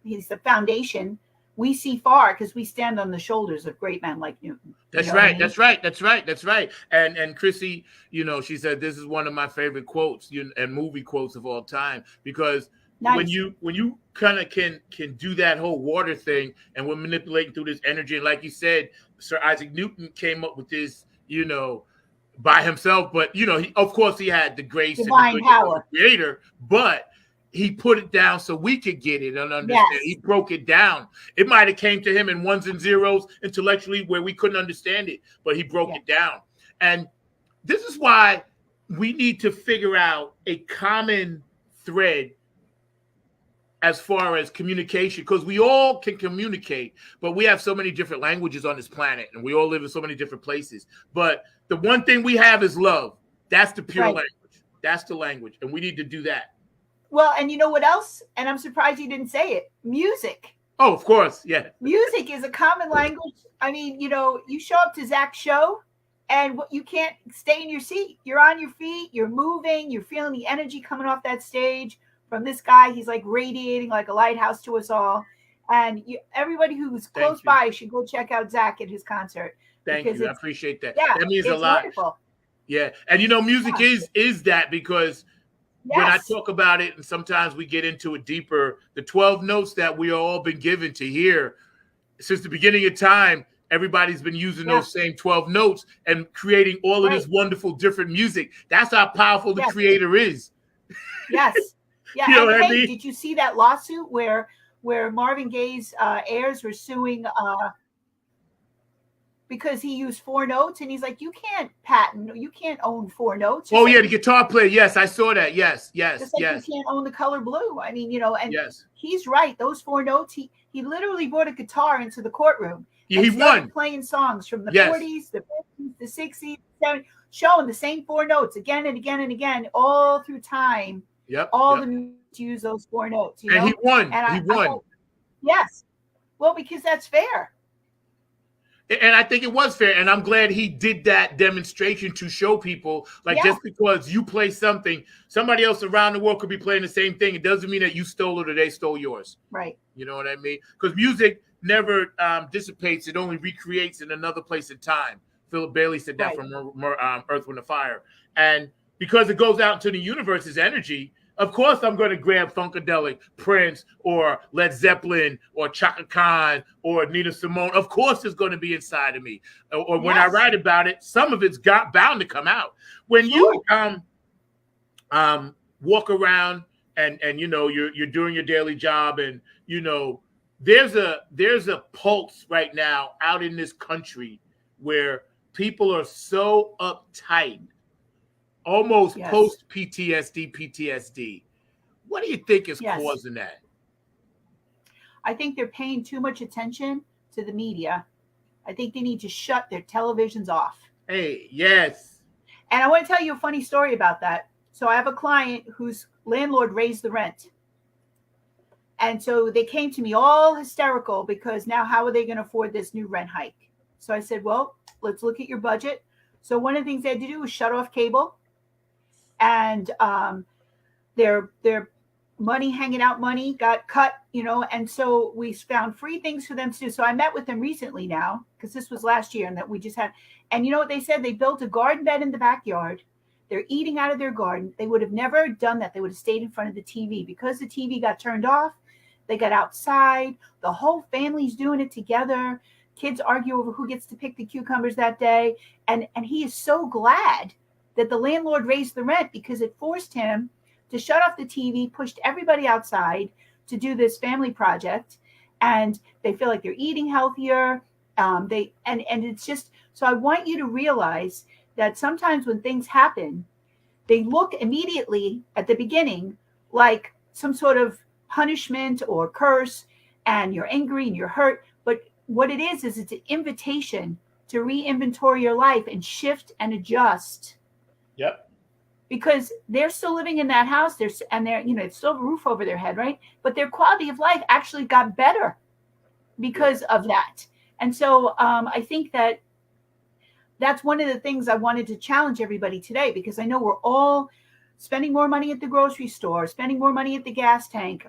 the foundation. We see far because we stand on the shoulders of great men like Newton. That's right. That's right. And Chrissy, she said this is one of my favorite quotes and movie quotes of all time because when you kind of can do that whole water thing and we're manipulating through this energy, and like you said, Sir Isaac Newton came up with this, by himself, but of course he had the grace divine and the power, creator, but he put it down so we could get it and understand. Yes. He broke it down. It might have came to him in ones and zeros intellectually where we couldn't understand it, but he broke it down. And this is why we need to figure out a common thread as far as communication, because we all can communicate, but we have so many different languages on this planet and we all live in so many different places. But the one thing we have is love. That's the pure language. That's the language. And we need to do that. Well, and you know what else? And I'm surprised you didn't say it. Music. Oh, of course. Yeah. Music is a common language. I mean, you show up to Zach's show and you can't stay in your seat. You're on your feet. You're moving. You're feeling the energy coming off that stage from this guy. He's like radiating like a lighthouse to us all. And everybody who's close by should go check out Zach at his concert. Thank you. I appreciate that. Yeah, that means a lot. Wonderful. Yeah. And music is that, because when I talk about it, and sometimes we get into it deeper, the 12 notes that we all been given to hear since the beginning of time, everybody's been using those same 12 notes and creating all of this wonderful different music. That's how powerful the creator is. Yes. Yeah. You know what I mean? Did you see that lawsuit where Marvin Gaye's heirs were suing because he used 4 notes, and he's like, you can't patent, you can't own 4 notes. Oh, yeah, the guitar player. Yes, I saw that. Yes. You can't own the color blue. I mean, and he's right. Those 4 notes, he literally brought a guitar into the courtroom. Yeah, he won. Playing songs from the 40s, the 50s, the 60s, 70s, showing the same 4 notes again and again and again, all through time. The music to use those 4 notes. And he won. He won. Yes. Well, because that's fair. And I think it was fair. And I'm glad he did that demonstration to show people, just because you play something, somebody else around the world could be playing the same thing. It doesn't mean that you stole it or they stole yours. Right. You know what I mean? Because music never dissipates. It only recreates in another place and time. Philip Bailey said that from Earth, Wind & Fire. And because it goes out into the universe as energy, of course I'm going to grab Funkadelic, Prince, or Led Zeppelin, or Chaka Khan, or Nina Simone. Of course it's going to be inside of me. Or when I write about it, some of it's bound to come out. When you walk around and you're doing your daily job, and there's a pulse right now out in this country where people are so uptight, almost post PTSD. What do you think is causing that? I think they're paying too much attention to the media. I think they need to shut their televisions off. Hey, yes. And I want to tell you a funny story about that. So I have a client whose landlord raised the rent. And so they came to me all hysterical because now how are they going to afford this new rent hike? So I said, well, let's look at your budget. So one of the things they had to do was shut off cable. And their hanging out money got cut, and so we found free things for them to do. So I met with them recently now, because this was last year, and that we just had, and you know what they said? They built a garden bed in the backyard. They're eating out of their garden. They would have never done that. They would have stayed in front of the TV. Because the TV got turned off, they got outside. The whole family's doing it together. Kids argue over who gets to pick the cucumbers that day. And he is so glad that the landlord raised the rent, because it forced him to shut off the TV, pushed everybody outside to do this family project, and they feel like they're eating healthier. And it's just, so I want you to realize that sometimes when things happen, they look immediately at the beginning like some sort of punishment or curse, and you're angry and you're hurt. But what it is it's an invitation to re-inventory your life and shift and adjust. Yep. Because they're still living in that house, it's still a roof over their head, right? But their quality of life actually got better because of that. And so I think that's one of the things I wanted to challenge everybody today, because I know we're all spending more money at the grocery store, spending more money at the gas tank.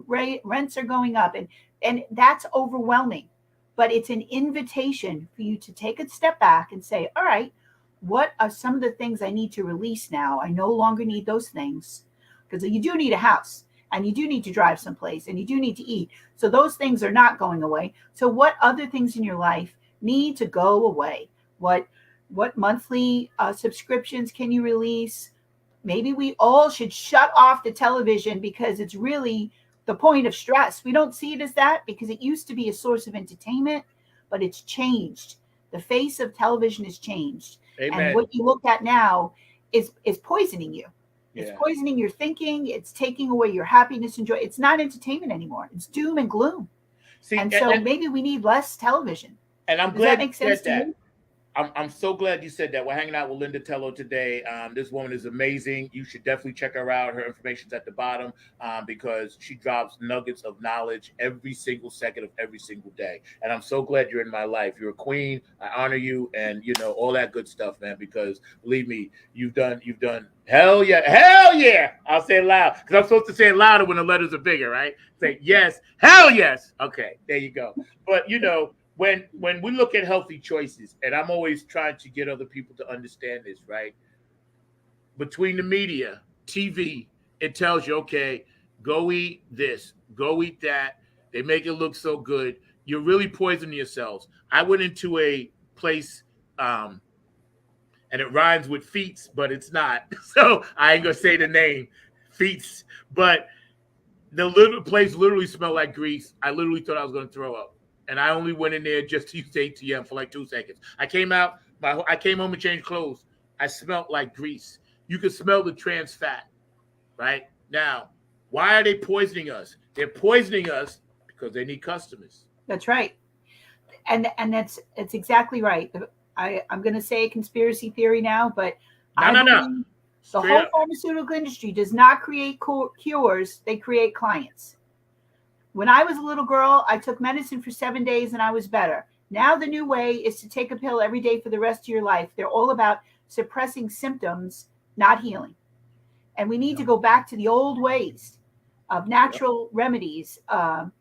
Rents are going up, and that's overwhelming. But it's an invitation for you to take a step back and say, all right, what are some of the things I need to release now? I no longer need those things, because you do need a house, and you do need to drive someplace, and you do need to eat. So those things are not going away. So what other things in your life need to go away? What monthly subscriptions can you release? Maybe we all should shut off the television, because it's really the point of stress. We don't see it as that, because it used to be a source of entertainment, but it's changed. The face of television has changed. Amen. And what you look at now is poisoning you. It's poisoning your thinking. It's taking away your happiness and joy. It's not entertainment anymore. It's doom and gloom. See, and so maybe we need less television. And I'm Does glad that make sense to you? I'm so glad you said that. We're hanging out with Lyndah Tello today. This woman is amazing. You should definitely check her out. Her information's at the bottom because she drops nuggets of knowledge every single second of every single day. And I'm so glad you're in my life. You're a queen. I honor you, and all that good stuff, man. Because believe me, you've done. Hell yeah. I'll say it loud because I'm supposed to say it louder when the letters are bigger, right? Say yes, hell yes. Okay, there you go. But when we look at healthy choices, and I'm always trying to get other people to understand this, right? Between the media, TV, it tells you, okay, go eat this, go eat that. They make it look so good. You're really poisoning yourselves. I went into a place, and it rhymes with feets, but it's not. So I ain't gonna say the name, feets. But the little place literally smelled like grease. I literally thought I was gonna throw up. And I only went in there just to use ATM for like 2 seconds. I came out, I came home and changed clothes. I smelled like grease. You can smell the trans fat, right? Now, why are they poisoning us? They're poisoning us because they need customers. That's right. And it's exactly right. I'm going to say a conspiracy theory now, but No. The whole pharmaceutical industry does not create cures. They create clients. When I was a little girl, I took medicine for 7 days and I was better. Now the new way is to take a pill every day for the rest of your life. They're all about suppressing symptoms, not healing. And we need to go back to the old ways of natural remedies. Now,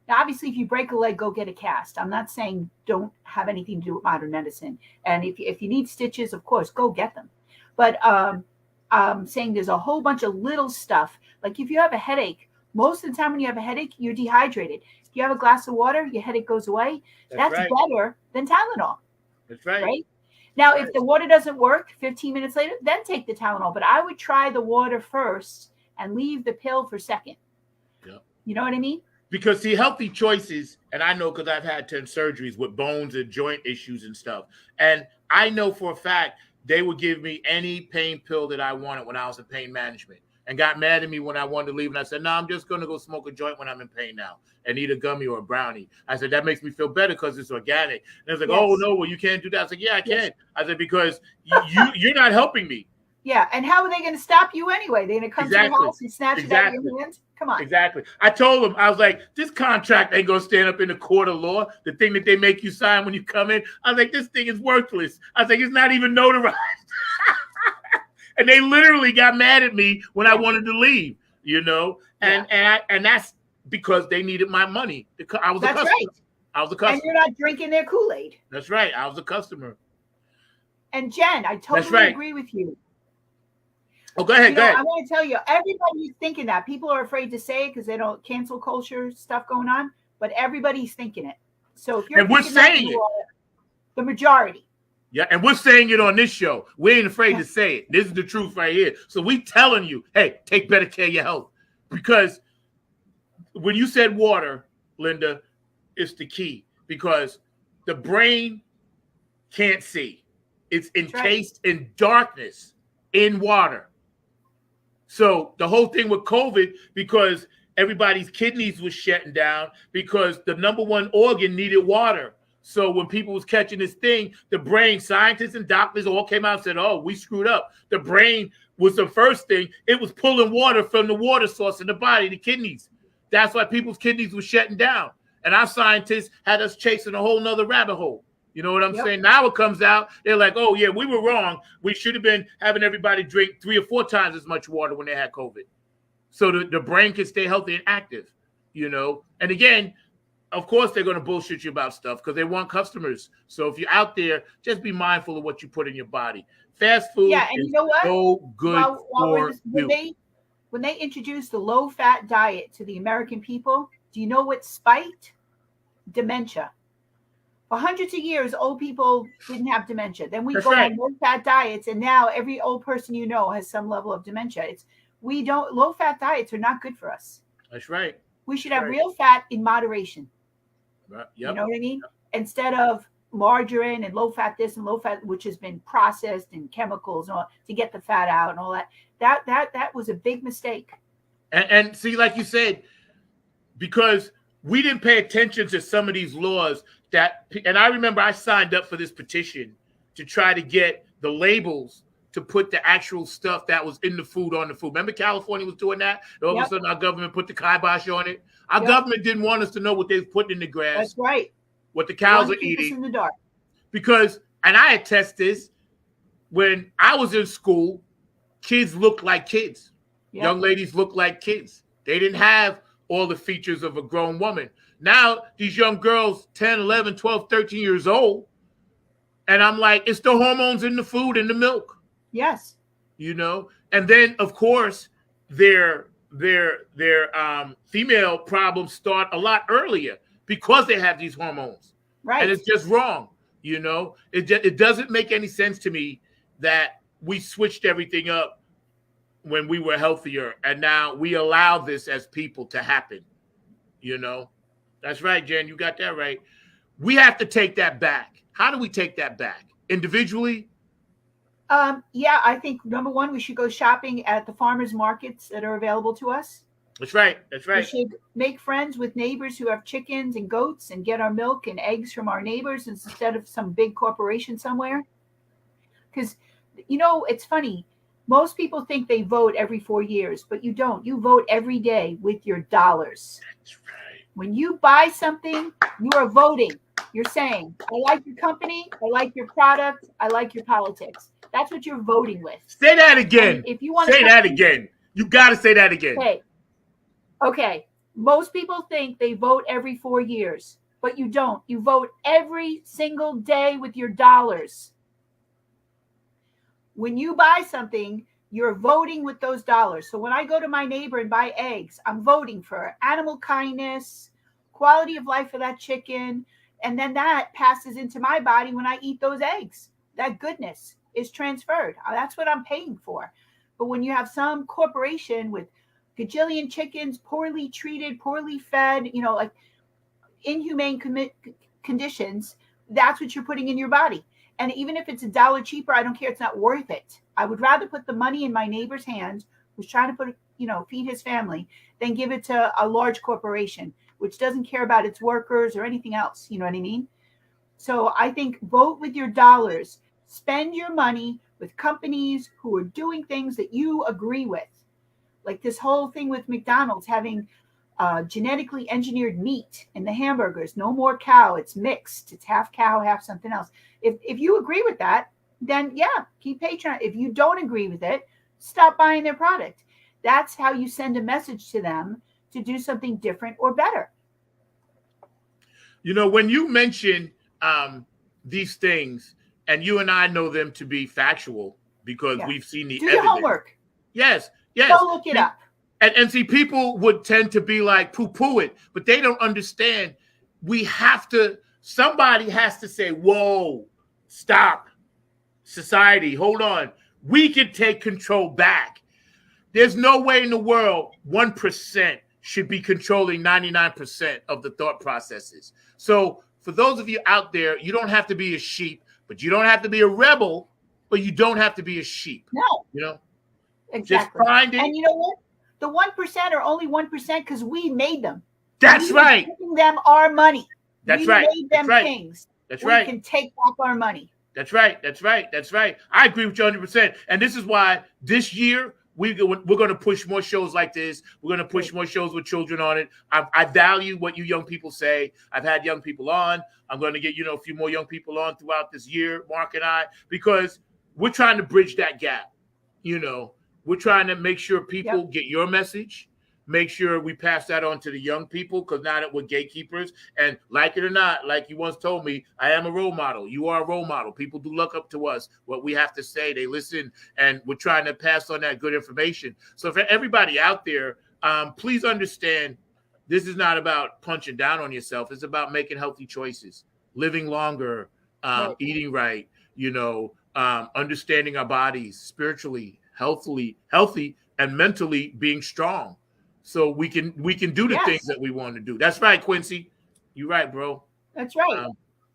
obviously, if you break a leg, go get a cast. I'm not saying don't have anything to do with modern medicine. And if you need stitches, of course, go get them. But I'm saying there's a whole bunch of little stuff. Like if you have a headache, most of the time when you have a headache, you're dehydrated. If you have a glass of water, your headache goes away. That's right. Better than Tylenol. That's right. Right? Now, if the water doesn't work 15 minutes later, then take the Tylenol. But I would try the water first and leave the pill for second. Yep. You know what I mean? Because see, healthy choices, and I know because I've had 10 surgeries with bones and joint issues and stuff. And I know for a fact they would give me any pain pill that I wanted when I was in pain management. And got mad at me when I wanted to leave. And I said, no, I'm just going to go smoke a joint when I'm in pain now and eat a gummy or a brownie. I said, that makes me feel better because it's organic. And it was like, oh, no, well, you can't do that. I was like, yeah, I can. I said, because you're not helping me. Yeah. And how are they going to stop you anyway? They're going to come to your house and snatch it out of your hands? Come on. Exactly. I told them, I was like, this contract ain't going to stand up in the court of law. The thing that they make you sign when you come in. I was like, this thing is worthless. I was like, it's not even notarized. And they literally got mad at me when I wanted to leave, and that's because they needed my money. I was a customer. Right. I was a customer. And you're not drinking their Kool-Aid. That's right. I was a customer. And Jen, I totally agree with you. Oh, go ahead. Go ahead. I want to tell you, everybody's thinking that. People are afraid to say it because they don't cancel culture stuff going on, but everybody's thinking it. So if you're and we're saying it, the majority. Yeah, and we're saying it on this show. We ain't afraid to say it. This is the truth right here. So we telling you, hey, take better care of your health. Because when you said water, Lyndah, it's the key. Because the brain can't see. It's encased in darkness in water. So the whole thing with COVID, because everybody's kidneys was shutting down because the number one organ needed water. So when people was catching this thing, the brain, scientists and doctors all came out and said, oh, we screwed up. The brain was the first thing. It was pulling water from the water source in the body, the kidneys. That's why people's kidneys were shutting down. And our scientists had us chasing a whole nother rabbit hole. You know what I'm saying? Now it comes out, they're like, oh, yeah, we were wrong. We should have been having everybody drink 3 or 4 times as much water when they had COVID. So the brain can stay healthy and active, And again, of course, they're going to bullshit you about stuff because they want customers. So if you're out there, just be mindful of what you put in your body. Fast food is so good for you. When they introduced the low-fat diet to the American people, do you know what spiked? Dementia. For hundreds of years, old people didn't have dementia. Then we go on low-fat diets, and now every old person has some level of dementia. Low-fat diets are not good for us. That's right. We should have real fat in moderation. Right. Yep. You know what I mean? Yep. Instead of margarine and low-fat this and low-fat, which has been processed and chemicals and all, to get the fat out and all that. That was a big mistake. And see, like you said, because we didn't pay attention to some of these laws and I remember I signed up for this petition to try to get the labels to put the actual stuff that was in the food on the food. Remember California was doing that? And all of a sudden our government put the kibosh on it. Our government didn't want us to know what they was putting in the grass. That's right. What the cows are Keep us eating. in the dark. Because, and I attest this, when I was in school, kids looked like kids. Yep. Young ladies looked like kids. They didn't have all the features of a grown woman. Now, these young girls, 10, 11, 12, 13 years old, and I'm like, it's the hormones in the food and the milk. Yes. You know? And then, of course, their female problems start a lot earlier because they have these hormones. Right. And it's just wrong. You know? It doesn't make any sense to me that we switched everything up when we were healthier, and now we allow this as people to happen. You know? That's right, Jen. You got that right. We have to take that back. How do we take that back? Individually? Yeah, I think number one, we should go shopping at the farmers markets that are available to us. That's right. That's right. We should make friends with neighbors who have chickens and goats and get our milk and eggs from our neighbors instead of some big corporation somewhere. Because, you know, it's funny. Most people think they vote every 4 years, but you don't. You vote every day with your dollars. That's right. When you buy something, you are voting. You're saying, I like your company, I like your product, I like your politics. That's what you're voting with. Say that again. And if you want say that again. You got to say that again. Okay. Most people think they vote every 4 years, but you don't. You vote every single day with your dollars. When you buy something, you're voting with those dollars. So when I go to my neighbor and buy eggs, I'm voting for animal kindness, quality of life for that chicken, and then that passes into my body when I eat those eggs. That goodness is transferred. That's what I'm paying for. But when you have some corporation with gajillion chickens, poorly treated, poorly fed, you know, like inhumane conditions, that's what you're putting in your body. And even if it's $1 cheaper, I don't care. It's not worth it. I would rather put the money in my neighbor's hands who's trying to feed his family than give it to a large corporation, which doesn't care about its workers or anything else. You know what I mean? So I think vote with your dollars. Spend your money with companies who are doing things that you agree with. Like this whole thing with McDonald's having genetically engineered meat in the hamburgers. No more cow. It's mixed. It's half cow, half something else. If you agree with that, then yeah, keep patronizing. If you don't agree with it, stop buying their product. That's how you send a message to them to do something different or better. You know, when you mention these things, and you and I know them to be factual because we've seen the evidence. Do your homework. Yes. Go look it up. And see, people would tend to be like poo-poo it, but they don't understand. Somebody has to say, whoa, stop. Society, hold on. We can take control back. There's no way in the world 1% should be controlling 99% of the thought processes. So for those of you out there, you don't have to be a sheep, but you don't have to be a rebel, but you don't have to be a sheep. No. You know? Exactly. Just find it. And you know what? The 1% are only 1% because we made them. That's right. Giving them our money. That's we right. Made them kings. That's right. We can take back our money. That's right. That's right. That's right. I agree with you 100%. And this is why this year we're going to push more shows like this. We're going to push more shows with children on it. I value what you young people say. I've had young people on. I'm going to get a few more young people on throughout this year, Mark and I, because we're trying to bridge that gap. We're trying to make sure people get your message. Make sure we pass that on to the young people, because now that we're gatekeepers, and like it or not, like you once told me, I am a role model. You are a role model. People do look up to us. What we have to say, they listen, and we're trying to pass on that good information. So for everybody out there, please understand, this is not about punching down on yourself. It's about making healthy choices, living longer, eating right, understanding our bodies spiritually, healthy, and mentally being strong. So we can do the things that we want to do. That's right, Quincy. You're right, bro. That's right.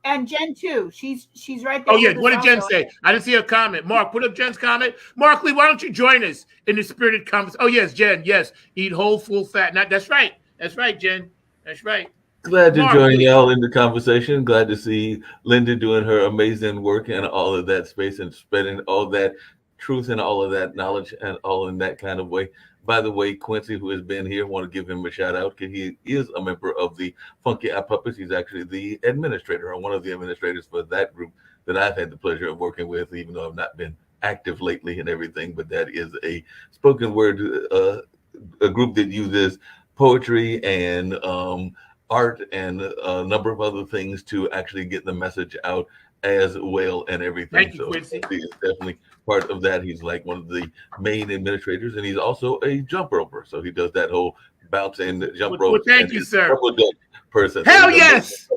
And Jen too. She's right there. Oh yeah. What did Jen say? I didn't see her comment. Mark, put up Jen's comment. Mark Lee, why don't you join us in the spirited conversation? Oh yes, Jen. Yes, eat whole, full fat. That's right. That's right, Jen. That's right. Glad to join Markley. y'all in the conversation. Glad to see Lyndah doing her amazing work in all of that space and spreading all that truth and all of that knowledge and all in that kind of way. By the way, Quincy, who has been here, want to give him a shout out because he is a member of the Funky Eye Puppets. He's actually the administrator or one of the administrators for that group that I've had the pleasure of working with, even though I've not been active lately and everything. But that is a spoken word, a group that uses poetry and art and a number of other things to actually get the message out as well and everything. Thank you, So Quincy. he is definitely part of that. He's like one of the main administrators, and he's also a jump roper. So he does that whole bounce and jump rope. Well, thank you, sir. Double dutch person. Hell yes.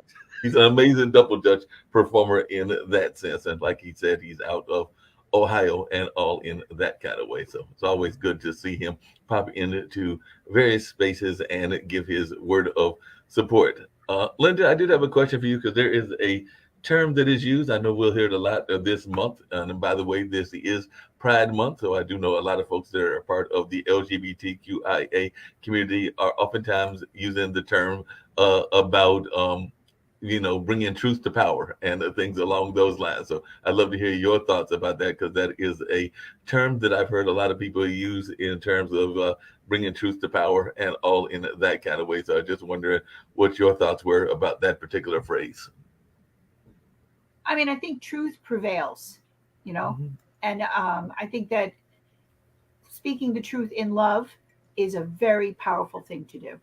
He's an amazing double dutch performer in that sense, and like he said, he's out of Ohio and all in that kind of way. So it's always good to see him pop into various spaces and give his word of support. Lyndah, I did have a question for you because there is a term that is used. I know we'll hear it a lot this month. And by the way, this is Pride Month. So I do know a lot of folks that are a part of the LGBTQIA community are oftentimes using the term about bringing truth to power and things along those lines. So I'd love to hear your thoughts about that because that is a term that I've heard a lot of people use in terms of bringing truth to power and all in that kind of way. So I just wonder what your thoughts were about that particular phrase. I mean, I think truth prevails, and I think that speaking the truth in love is a very powerful thing to do.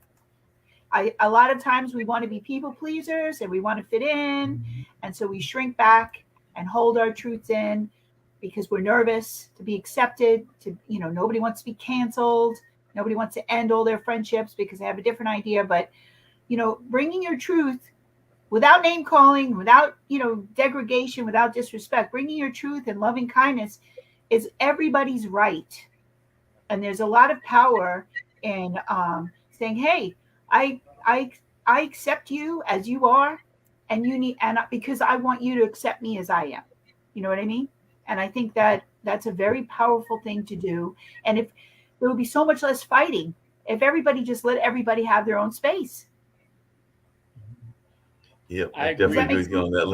A lot of times we want to be people pleasers and we want to fit in. And so we shrink back and hold our truths in because we're nervous to be accepted, nobody wants to be canceled. Nobody wants to end all their friendships because they have a different idea. But, bringing your truth without name calling, without, degradation, without disrespect, bringing your truth and loving kindness is everybody's right. And there's a lot of power in saying, hey, I accept you as you are, and because I want you to accept me as I am. You know what I mean? And I think that that's a very powerful thing to do. And if there would be so much less fighting if everybody just let everybody have their own space. Yep, I definitely agree with you on that,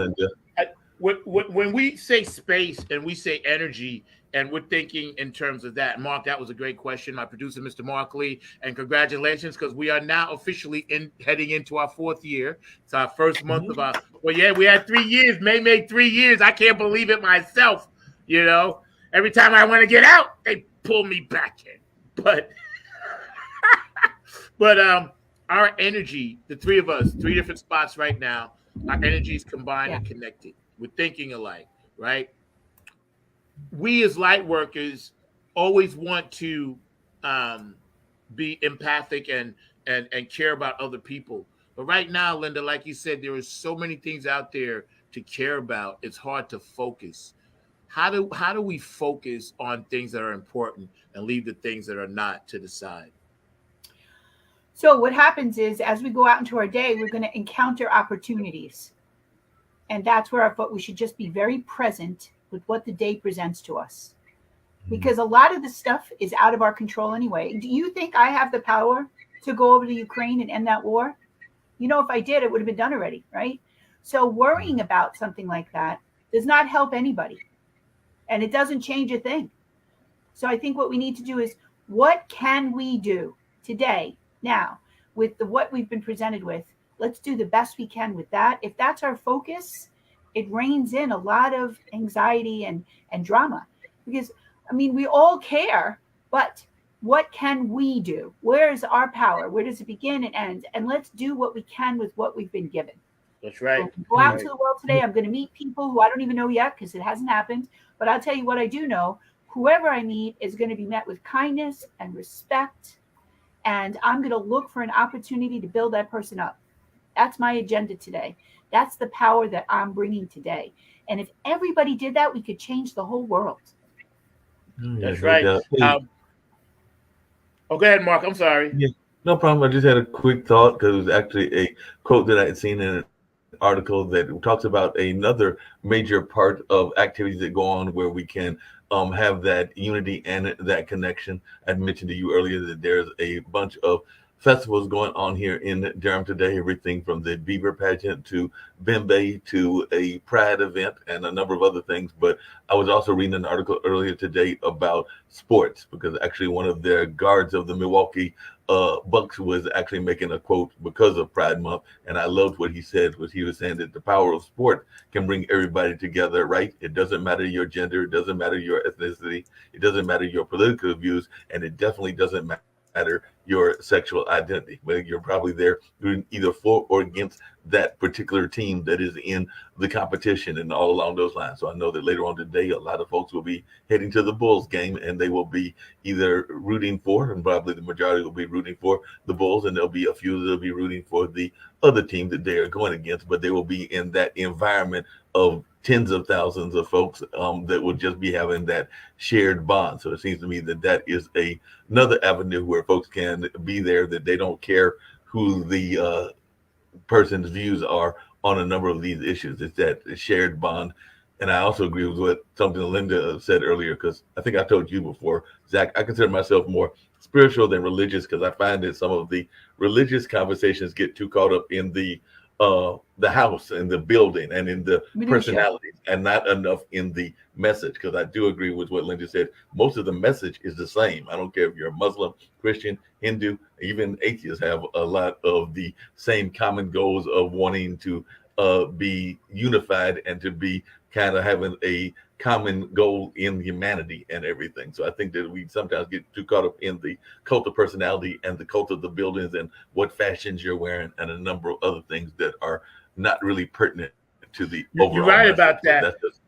Lyndah. When we say space and we say energy, and we're thinking in terms of that, Mark, that was a great question. My producer, Mr. Mark Lee, and congratulations, because we are now officially heading into our 4th year. It's our first month of our, we had 3 years. May made 3 years. I can't believe it myself. Every time I want to get out, they pull me back in. But our energy, the three of us, 3 different spots right now, our energy is combined and connected. We're thinking alike, right? We as light workers always want to be empathic and care about other people. But right now, Lyndah, like you said, there are so many things out there to care about. It's hard to focus. How do we focus on things that are important and leave the things that are not to the side? So what happens is, as we go out into our day, we're going to encounter opportunities. And that's where we should just be very present with what the day presents to us. Because a lot of the stuff is out of our control anyway. Do you think I have the power to go over to Ukraine and end that war? If I did, it would have been done already, right? So worrying about something like that does not help anybody. And it doesn't change a thing. So I think what we need to do is, what can we do today, now, with what we've been presented with? Let's do the best we can with that. If that's our focus, it reins in a lot of anxiety and drama. Because, we all care, but what can we do? Where is our power? Where does it begin and end? And let's do what we can with what we've been given. That's right. So go out to the world today. I'm going to meet people who I don't even know yet because it hasn't happened. But I'll tell you what I do know. Whoever I meet is going to be met with kindness and respect. And I'm going to look for an opportunity to build that person up. That's my agenda today. That's the power that I'm bringing today. And if everybody did that, we could change the whole world. That's right. Go ahead, Mark. I'm sorry. Yeah, no problem. I just had a quick thought because it was actually a quote that I had seen in an article that talks about another major part of activities that go on where we can have that unity and that connection. I mentioned to you earlier that there's a bunch of festivals going on here in Durham today. Everything from the Beaver pageant to Bembe to a Pride event and a number of other things. But I was also reading an article earlier today about sports, because actually one of their guards of the Milwaukee Bucks was actually making a quote because of Pride Month, and I loved what he said. Was he was saying that the power of sport can bring everybody together, right? It doesn't matter your gender, it doesn't matter your ethnicity, it doesn't matter your political views, and it definitely doesn't matter your sexual identity. But you're probably there either for or against that particular team that is in the competition and all along those lines. So I know that later on today, a lot of folks will be heading to the Bulls game, and they will be either rooting for, and probably the majority will be rooting for the Bulls, and there'll be a few that will be rooting for the other team that they are going against, but they will be in that environment of tens of thousands of folks that will just be having that shared bond. So it seems to me that that is another avenue where folks can be there, that they don't care who the person's views are on a number of these issues. It's that shared bond. And I also agree with what something Lyndah said earlier, because I think I told you before, Zach, I consider myself more spiritual than religious, because I find that some of the religious conversations get too caught up in the house and the building and in the personalities, and not enough in the message. Because I do agree with what Lyndah said. Most of the message is the same. I don't care if you're a Muslim, Christian, Hindu, even atheists have a lot of the same common goals of wanting to be unified and to be kind of having a common goal in humanity and everything. So I think that we sometimes get too caught up in the cult of personality and the cult of the buildings and what fashions you're wearing and a number of other things that are not really pertinent to the overall. You're right message. about So that. that's just,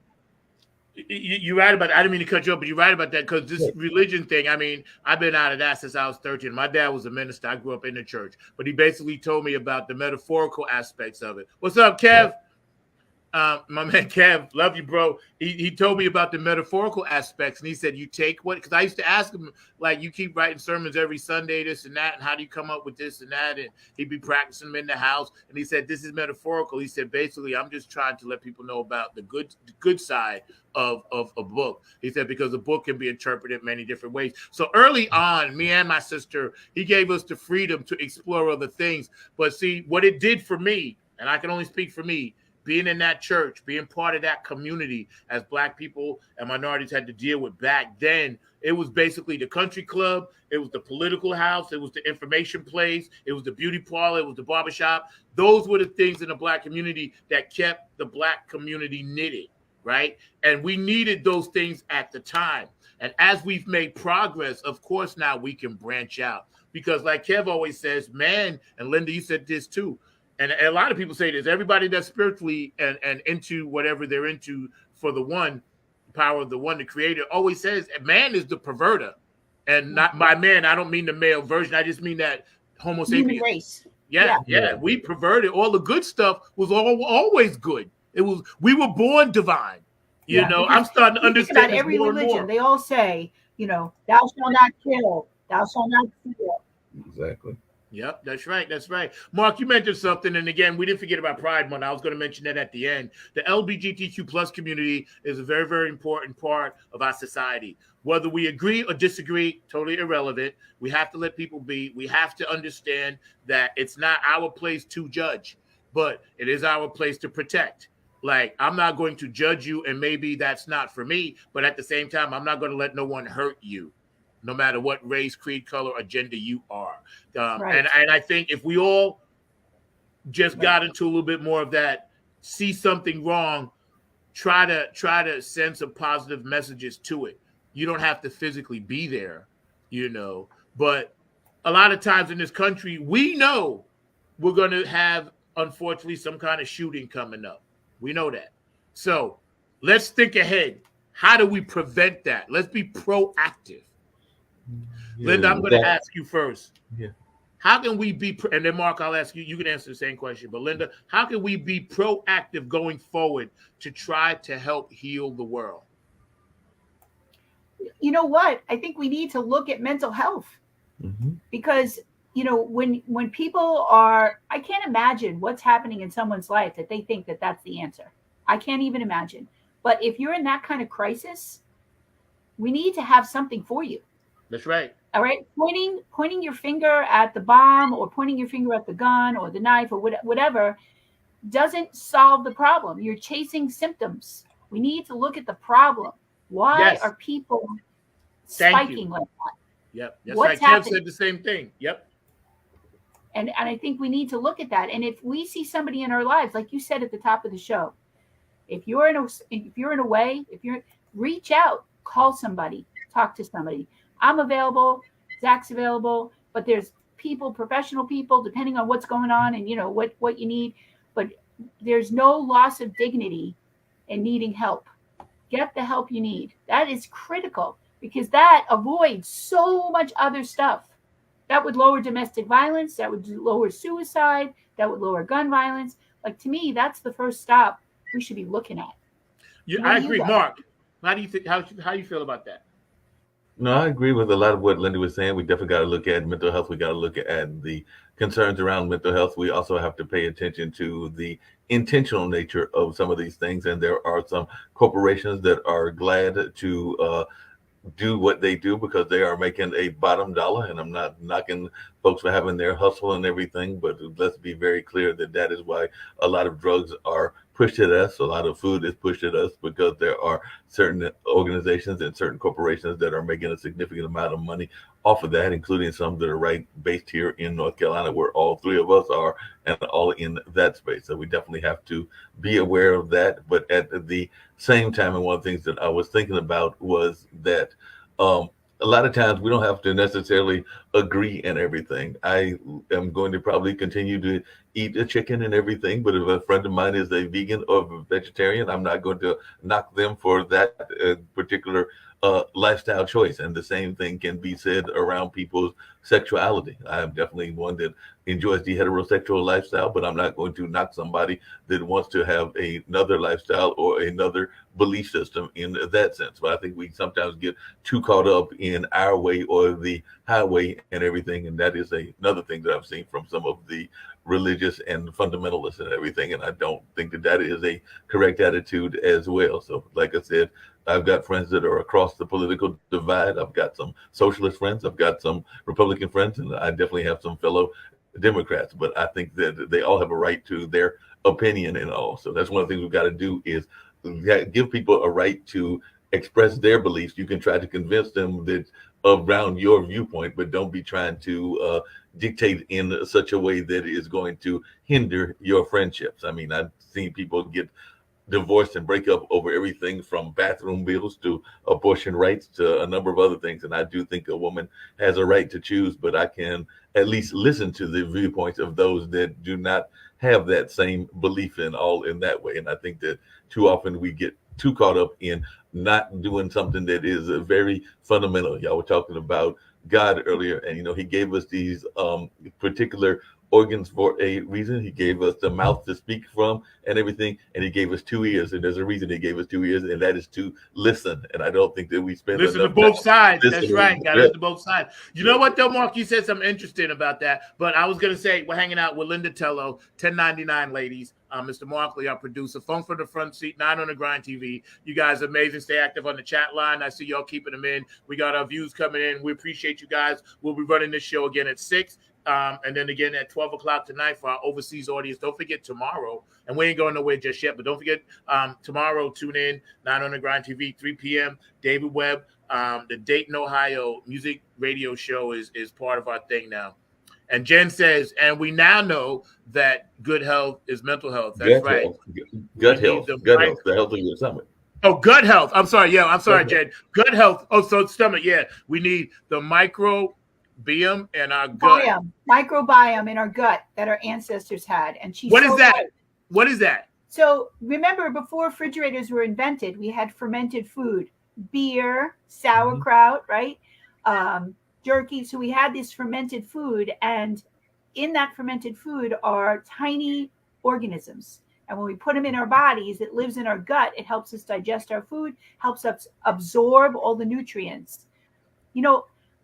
You're right about that. I didn't mean to cut you off, but you're right about that, because this religion thing, I mean, I've been out of that since I was 13. My dad was a minister. I grew up in the church, but he basically told me about the metaphorical aspects of it. What's up, Kev? My man Kev, love you, bro. He told me about the metaphorical aspects, and he said, you take what, because I used to ask him, like, you keep writing sermons every Sunday, this and that, and how do you come up with this and that? And he'd be practicing them in the house, and he said, this is metaphorical. He said, basically, I'm just trying to let people know about the good side of a book. He said, because a book can be interpreted many different ways. So early on, me and my sister, he gave us the freedom to explore other things. But see, what it did for me, and I can only speak for me, being in that church, being part of that community as Black people and minorities had to deal with back then, it was basically the country club, it was the political house, it was the information place, it was the beauty parlor, it was the barbershop. Those were the things in the Black community that kept the Black community knitted, right? And we needed those things at the time. And as we've made progress, of course, now we can branch out. Because like Kev always says, man, and Lyndah, you said this too, and a lot of people say this, everybody that's spiritually and into whatever they're into for the one, power of the one, the creator, always says man is the perverter. And not by man, I don't mean the male version. I just mean that Homo sapiens. Human race. Yeah. We perverted. All the good stuff was always good. It was, we were born divine. You know, I'm starting to understand about every more religion. and more. They all say, you know, thou shalt not kill, thou shalt not steal. exactly. Yep, that's right. That's right. Mark, you mentioned something. And again, we didn't forget about Pride Month. I was going to mention that at the end. The LGBTQ plus community is a very, very important part of our society. Whether we agree or disagree, totally irrelevant. We have to let people be. We have to understand that it's not our place to judge, but it is our place to protect. Like, I'm not going to judge you, and maybe that's not for me. But at the same time, I'm not going to let no one hurt you, no matter what race, creed, color, or gender you are. Right. And I think if we all just got into a little bit more of that, see something wrong, try to send some positive messages to it. You don't have to physically be there, you know. But a lot of times in this country, we know we're going to have, unfortunately, some kind of shooting coming up. We know that. So let's think ahead. How do we prevent that? Let's be proactive. Lyndah, I'm going to ask you first. Yeah. How can we be, and then Mark, I'll ask you, you can answer the same question, but Lyndah, how can we be proactive going forward to try to help heal the world? You know what? I think we need to look at mental health because, you know, when people are, I can't imagine what's happening in someone's life that they think that that's the answer. I can't even imagine. But if you're in that kind of crisis, we need to have something for you. That's right. All right, pointing your finger at the bomb or pointing your finger at the gun or the knife or whatever doesn't solve the problem. You're chasing symptoms. We need to look at the problem. Why are people spiking like that? Yep. That's What's right. Kev happening? said the same thing. Yep. And I think we need to look at that. And if we see somebody in our lives, like you said at the top of the show, if you're in a way, reach out, call somebody, talk to somebody. I'm available, Zach's available, but there's people, professional people, depending on what's going on and what you need. But there's no loss of dignity in needing help. Get the help you need. That is critical because that avoids so much other stuff. That would lower domestic violence. That would lower suicide. That would lower gun violence. Like, to me, that's the first stop we should be looking at. I agree. Mark, how do you think? How you feel about that? No, I agree with a lot of what Lyndah was saying. We definitely got to look at mental health. We got to look at the concerns around mental health. We also have to pay attention to the intentional nature of some of these things. And there are some corporations that are glad to do what they do because they are making a bottom dollar. And I'm not knocking folks for having their hustle and everything, but let's be very clear that is why a lot of drugs are pushed at us. A lot of food is pushed at us because there are certain organizations and certain corporations that are making a significant amount of money off of that, including some that are based here in North Carolina, where all three of us are, and all in that space. So we definitely have to be aware of that. But at the same time, and one of the things that I was thinking about was that a lot of times we don't have to necessarily agree in everything. I am going to probably continue to eat a chicken and everything, but if a friend of mine is a vegan or a vegetarian, I'm not going to knock them for that particular lifestyle choice. And the same thing can be said around people's sexuality. I'm definitely one that enjoys the heterosexual lifestyle, but I'm not going to knock somebody that wants to have another lifestyle or another belief system in that sense. But I think we sometimes get too caught up in our way or the highway and everything. And that is another thing that I've seen from some of the religious and fundamentalists and everything. And I don't think that is a correct attitude as well. So like I said, I've got friends that are across the political divide. I've got some socialist friends. I've got some Republican friends, and I definitely have some fellow Democrats. But I think that they all have a right to their opinion and all. So that's one of the things we've got to do is give people a right to express their beliefs. You can try to convince them that around your viewpoint, but don't be trying to dictate in such a way that is going to hinder your friendships. I mean, I've seen people get divorced and break up over everything from bathroom bills to abortion rights to a number of other things. And I do think a woman has a right to choose, but I can at least listen to the viewpoints of those that do not have that same belief in that way. And I think that too often we get too caught up in not doing something that is very fundamental. Y'all were talking about God earlier, and he gave us these particular organs for a reason. He gave us the mouth to speak from and everything, and he gave us 2 ears, and there's a reason he gave us 2 ears, and that is to listen. And I don't think that we spend listen to both sides. That's right. Got to listen to both sides. You know what though, Mark? You said something interesting about that, but I was gonna say we're hanging out with Lyndah Tello, 1099 ladies. Mr. Markley, our producer, Funk from the Front Seat, 9 on the Grind TV. You guys are amazing. Stay active on the chat line. I see y'all keeping them in. We got our views coming in. We appreciate you guys. We'll be running this show again at 6. And then again at 12 o'clock tonight for our overseas audience. Don't forget tomorrow, and we ain't going nowhere just yet, but don't forget tomorrow, tune in, 9 on the Grind TV, 3 p.m. David Webb, the Dayton, Ohio music radio show is part of our thing now. And Jen says, and we now know that good health is mental health. That's right. Gut health. Gut health. The health of your stomach. Oh, gut health. I'm sorry. Yeah, I'm sorry, Jen. Gut health. Oh, so stomach. Yeah, we need the microbiome in our gut. Microbiome in our gut that our ancestors had. And what is that? Right. What is that? So remember, before refrigerators were invented, we had fermented food, beer, sauerkraut, right? Jerky. So we had this fermented food, and in that fermented food are tiny organisms. And when we put them in our bodies, it lives in our gut. It helps us digest our food, helps us absorb all the nutrients.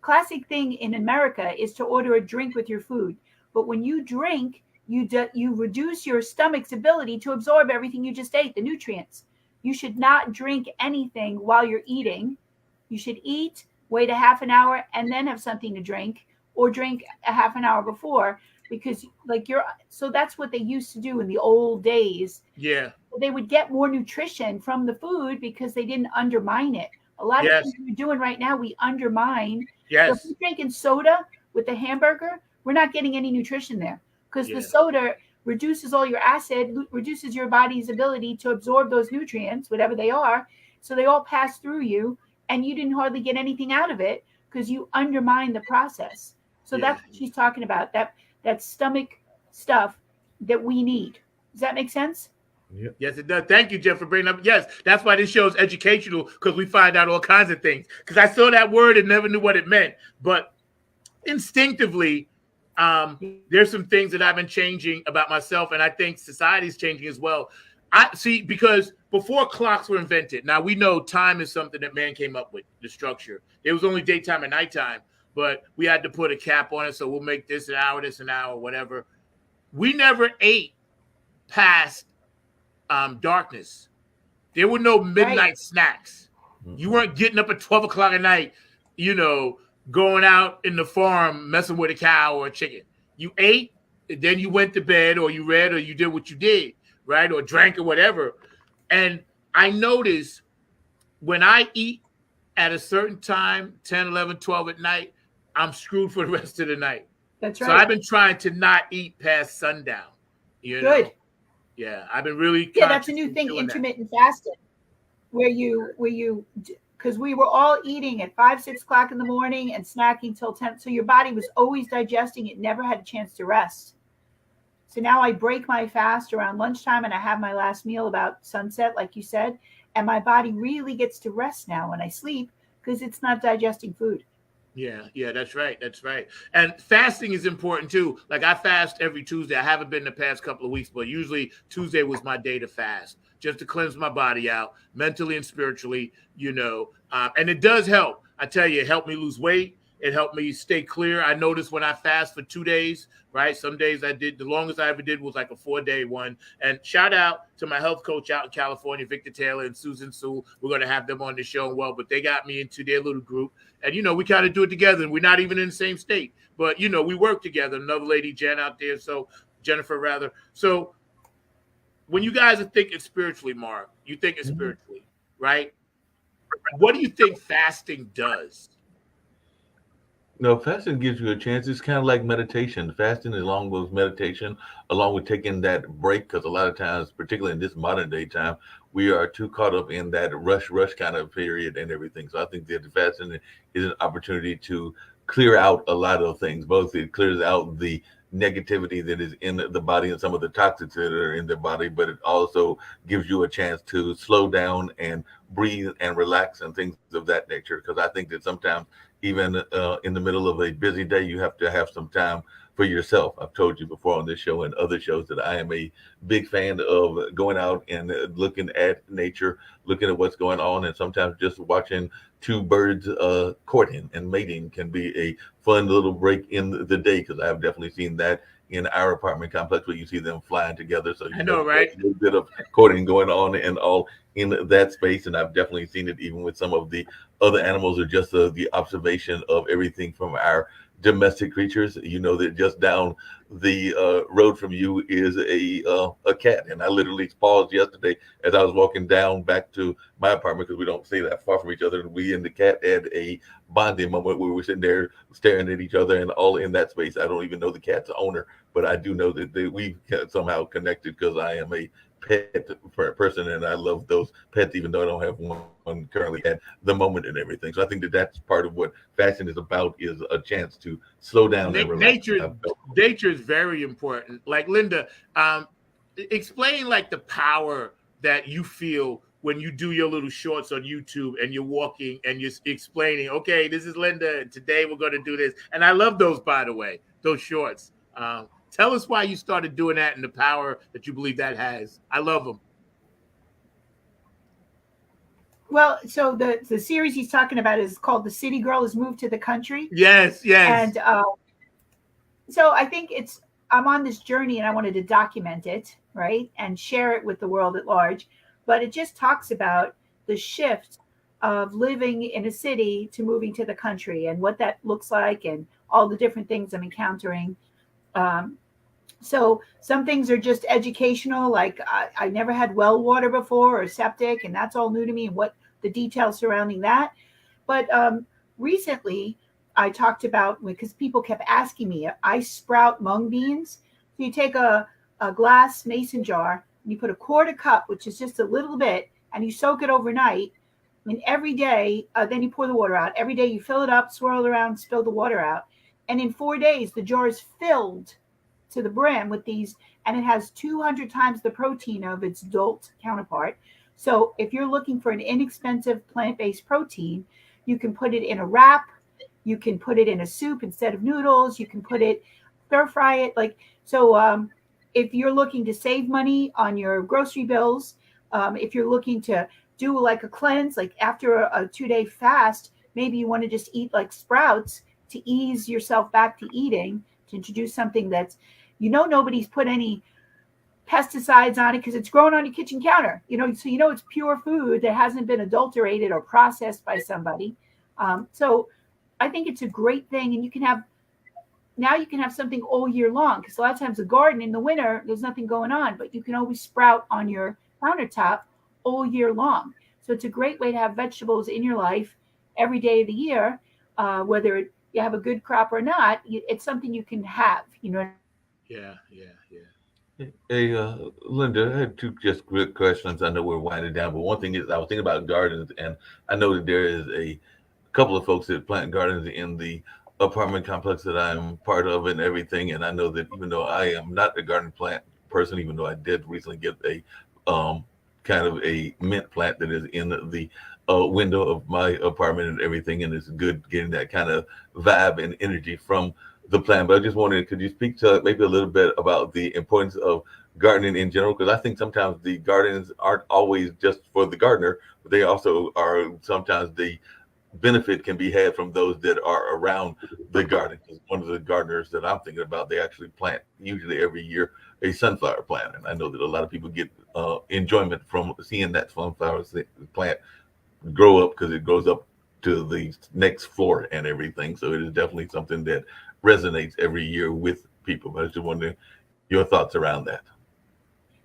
Classic thing in America is to order a drink with your food. But when you drink, you reduce your stomach's ability to absorb everything you just ate, the nutrients. You should not drink anything while you're eating. You should eat wait a half an hour, and then have something to drink, or drink a half an hour before, because so that's what they used to do in the old days. Yeah. They would get more nutrition from the food because they didn't undermine it. A lot of things we're doing right now, we undermine. Yes. So if we're drinking soda with the hamburger, we're not getting any nutrition there, because the soda reduces all your acid, reduces your body's ability to absorb those nutrients, whatever they are. So they all pass through you, and you didn't hardly get anything out of it because you undermine the process. So that's what she's talking about, that stomach stuff that we need. Does that make sense? Yep. Yes, it does. Thank you, Jeff, for bringing up. Yes, that's why this show is educational, because we find out all kinds of things. Because I saw that word and never knew what it meant. But instinctively, there's some things that I've been changing about myself, and I think society's changing as well. I see, because before clocks were invented, now we know time is something that man came up with, the structure. It was only daytime and nighttime, but we had to put a cap on it, so we'll make this an hour, whatever. We never ate past darkness. There were no midnight snacks. You weren't getting up at 12 o'clock at night, going out in the farm, messing with a cow or a chicken. You ate, and then you went to bed, or you read, or you did what you did, right? Or drank or whatever. And I notice when I eat at a certain time, 10, 11, 12 at night, I'm screwed for the rest of the night. That's right. So I've been trying to not eat past sundown. Good. Yeah, I've been really. Yeah, that's a new thing, intermittent fasting, where you, because we were all eating at 5, 6 o'clock in the morning and snacking till 10. So your body was always digesting. It never had a chance to rest. So now I break my fast around lunchtime, and I have my last meal about sunset, like you said, and my body really gets to rest now when I sleep, because it's not digesting food. Yeah, that's right. And fasting is important too. Like, I fast every Tuesday. I haven't been the past couple of weeks, but usually Tuesday was my day to fast, just to cleanse my body out mentally and spiritually, and it does help. I tell you, it helped me lose weight. It helped me stay clear. I noticed when I fast for 2 days, right? Some days I did, the longest I ever did was like a 4-day one. And shout out to my health coach out in California, Lyndah Tello and Susan Sue. We're going to have them on the show. But they got me into their little group. And, we kind of do it together. And we're not even in the same state. But, we work together. Another lady, Jennifer, rather. So when you guys are thinking spiritually, Mark, you think it spiritually, right? What do you think fasting does? No, fasting gives you a chance. It's kind of like meditation. Fasting is along with meditation, along with taking that break, because a lot of times, particularly in this modern day time, we are too caught up in that rush kind of period and everything. So I think that fasting is an opportunity to clear out a lot of things. Both it clears out the negativity that is in the body and some of the toxins that are in the body, but it also gives you a chance to slow down and breathe and relax and things of that nature. Because I think that sometimes, even in the middle of a busy day, you have to have some time for yourself. I've told you before on this show and other shows that I am a big fan of going out and looking at nature, looking at what's going on, and sometimes just watching two birds courting and mating can be a fun little break in the day, because I've definitely seen that in our apartment complex where you see them flying together. So I know, right? A little bit of courting going on and all in that space. And I've definitely seen it even with some of the other animals, or just the observation of everything from our domestic creatures. That just down the road from you is a cat, and I literally paused yesterday as I was walking down back to my apartment, because we don't stay that far from each other, and we and the cat had a bonding moment where we were sitting there staring at each other, and all in that space. I don't even know the cat's owner, but I do know that we somehow connected, because I am a pet person, and I love those pets, even though I don't have one currently at the moment and everything. So I think that that's part of what fashion is about, is a chance to slow down and relax. Nature is very important. Like, Lyndah, explain like the power that you feel when you do your little shorts on YouTube and you're walking and you're explaining, okay, this is Lyndah, and today we're going to do this. And I love those, by the way, those shorts. Tell us why you started doing that and the power that you believe that has. I love them. Well, so the series he's talking about is called The City Girl Has Moved to the Country. Yes. And so I think I'm on this journey, and I wanted to document it, right, and share it with the world at large. But it just talks about the shift of living in a city to moving to the country and what that looks like and all the different things I'm encountering. So some things are just educational, like I never had well water before or septic, and that's all new to me and what the details surrounding that. But recently I talked about, because people kept asking me, I sprout mung beans. So you take a glass mason jar, and you put a quarter cup, which is just a little bit, and you soak it overnight. And every day, then you pour the water out. Every day you fill it up, swirl it around, spill the water out. And in 4 days, the jar is filled to the brim with these, and it has 200 times the protein of its adult counterpart. So if you're looking for an inexpensive plant-based protein, you can put it in a wrap, you can put it in a soup instead of noodles, you can put it, stir fry it. If you're looking to save money on your grocery bills, if you're looking to do like a cleanse, like after a 2-day fast, maybe you want to just eat like sprouts to ease yourself back to eating, to introduce something that's, nobody's put any pesticides on it because it's grown on your kitchen counter, so it's pure food that hasn't been adulterated or processed by somebody. So I think it's a great thing, and you can have something all year long, because a lot of times a garden in the winter, there's nothing going on, but you can always sprout on your countertop all year long. So it's a great way to have vegetables in your life every day of the year, whether you have a good crop or not. It's something you can have, Yeah. Hey, Lyndah, I had two just quick questions. I know we're winding down, but one thing is I was thinking about gardens, and I know that there is a couple of folks that plant gardens in the apartment complex that I'm part of and everything. And I know that even though I am not a garden plant person, even though I did recently get a kind of a mint plant that is in the window of my apartment and everything, and it's good getting that kind of vibe and energy from the plant. But I just wondered, could you speak to maybe a little bit about the importance of gardening in general? Because I think sometimes the gardens aren't always just for the gardener, but they also are, sometimes the benefit can be had from those that are around the garden. One of the gardeners that I'm thinking about, they actually plant usually every year a sunflower plant, and I know that a lot of people get enjoyment from seeing that sunflower plant grow up, because it goes up to the next floor and everything. So it is definitely something that resonates every year with people. But I was just wondering your thoughts around that.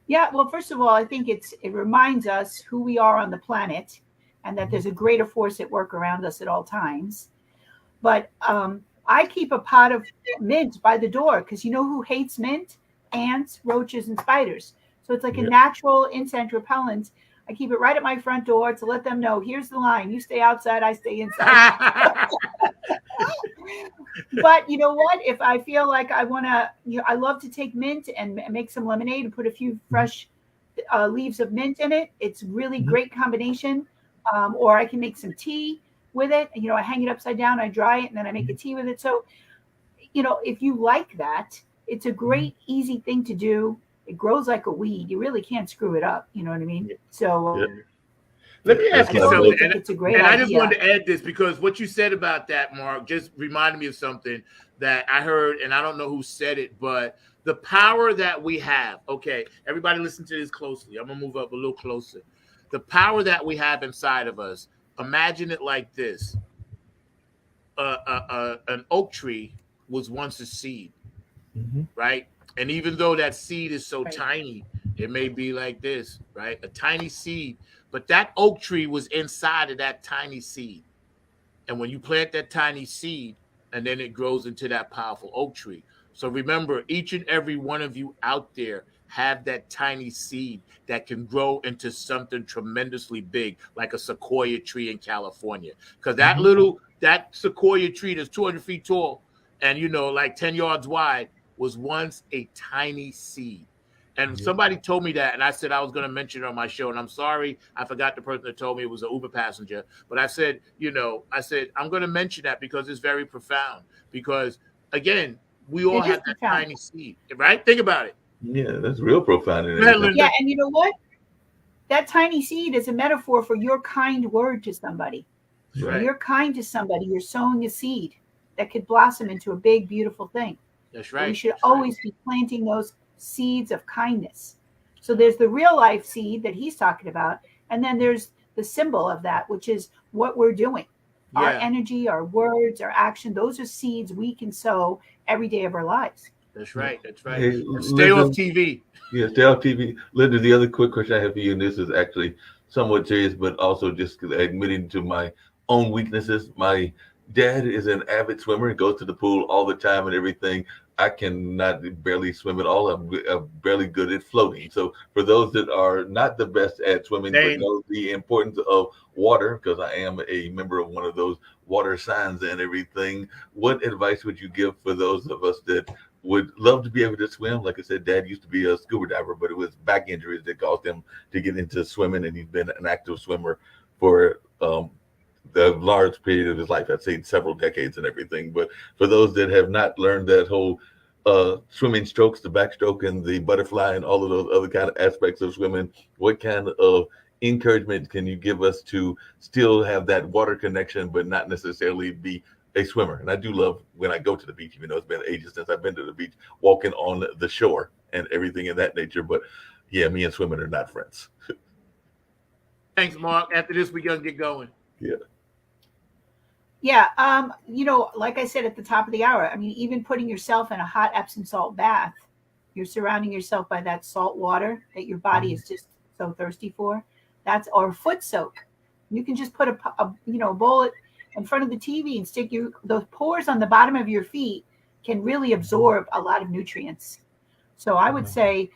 Yeah, well, first of all, I think it reminds us who we are on the planet, and that there's a greater force at work around us at all times. But I keep a pot of mint by the door, because you know who hates mint? Ants, roaches, and spiders. So it's like a natural insect repellent. I keep it right at my front door to let them know, here's the line. You stay outside, I stay inside. But you know what? If I feel like I want to, I love to take mint and make some lemonade and put a few fresh leaves of mint in it. It's really great combination. Or I can make some tea with it. I hang it upside down, I dry it, and then I make a tea with it. So, if you like that, it's a great, easy thing to do. It grows like a weed. You really can't screw it up. You know what I mean? So let me ask you something. It's a great idea. I just wanted to add this, because what you said about that, Mark, just reminded me of something that I heard, and I don't know who said it, but the power that we have. Okay, everybody listen to this closely. I'm going to move up a little closer. The power that we have inside of us, imagine it like this. An oak tree was once a seed, right? And even though that seed is so tiny, it may be like this, right? A tiny seed, but that oak tree was inside of that tiny seed. And when you plant that tiny seed, and then it grows into that powerful oak tree. So remember, each and every one of you out there have that tiny seed that can grow into something tremendously big, like a sequoia tree in California. Because that sequoia tree that's 200 feet tall and, like 10 yards wide was once a tiny seed. And somebody told me that, and I said I was going to mention it on my show, and I'm sorry, I forgot the person that told me. It was an Uber passenger. But I said, I'm going to mention that because it's very profound. Because, again, we all have that tiny seed, right? Think about it. Yeah, that's real profound. Yeah, and you know what? That tiny seed is a metaphor for your kind word to somebody. Right. When you're kind to somebody, you're sowing a seed that could blossom into a big, beautiful thing. That's right. So we should always be planting those seeds of kindness. So there's the real life seed that he's talking about, and then there's the symbol of that, which is what we're doing. Our Yeah. energy, our words, our action, those are seeds we can sow every day of our lives. That's right. That's right. Hey, And stay off Lyndah, TV. yeah, stay off TV. Lyndah, the other quick question I have for you, and this is actually somewhat serious, but also just admitting to my own weaknesses. My dad is an avid swimmer and goes to the pool all the time and everything. I cannot barely swim at all. I'm barely good at floating. So for those that are not the best at swimming, but Same. know the importance of water, because I am a member of one of those water signs and everything, what advice would you give for those of us that would love to be able to swim? Like I said, Dad used to be a scuba diver, but it was back injuries that caused him to get into swimming, and he's been an active swimmer for the large period of his life. I'd say several decades and everything. But for those that have not learned that whole swimming strokes, the backstroke and the butterfly and all of those other kind of aspects of swimming, what kind of encouragement can you give us to still have that water connection, but not necessarily be a swimmer? And I do love when I go to the beach, even though it's been ages since I've been to the beach, walking on the shore and everything of that nature. But yeah, me and swimming are not friends. Thanks, Mark. After this, we're going to get going. Yeah. Yeah, like I said at the top of the hour, I mean, even putting yourself in a hot Epsom salt bath, you're surrounding yourself by that salt water that your body is just so thirsty for. Or foot soak. You can just put a bowl in front of the TV and stick those pores on the bottom of your feet can really absorb a lot of nutrients. So I would say,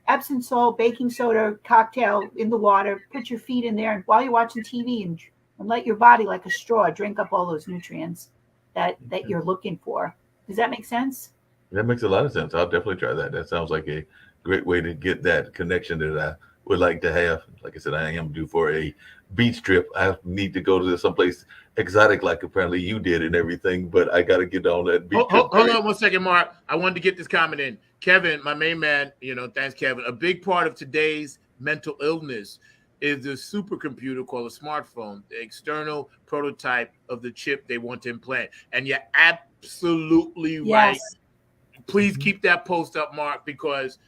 Epsom salt, baking soda, cocktail in the water, put your feet in there, and while you're watching TV and let your body, like a straw, drink up all those nutrients that you're looking for. Does that make sense? That makes a lot of sense. I'll definitely try that. That sounds like a great way to get that connection that I would like to have. Like I said, I am due for a beach trip. I need to go to someplace exotic, like apparently you did and everything, but I got to get on that beach trip. Hold on 1 second, Mark. I wanted to get this comment in. Kevin, my main man, thanks, Kevin. A big part of today's mental illness is the supercomputer called a smartphone, the external prototype of the chip they want to implant. And you're absolutely right. Please keep that post up, Mark, because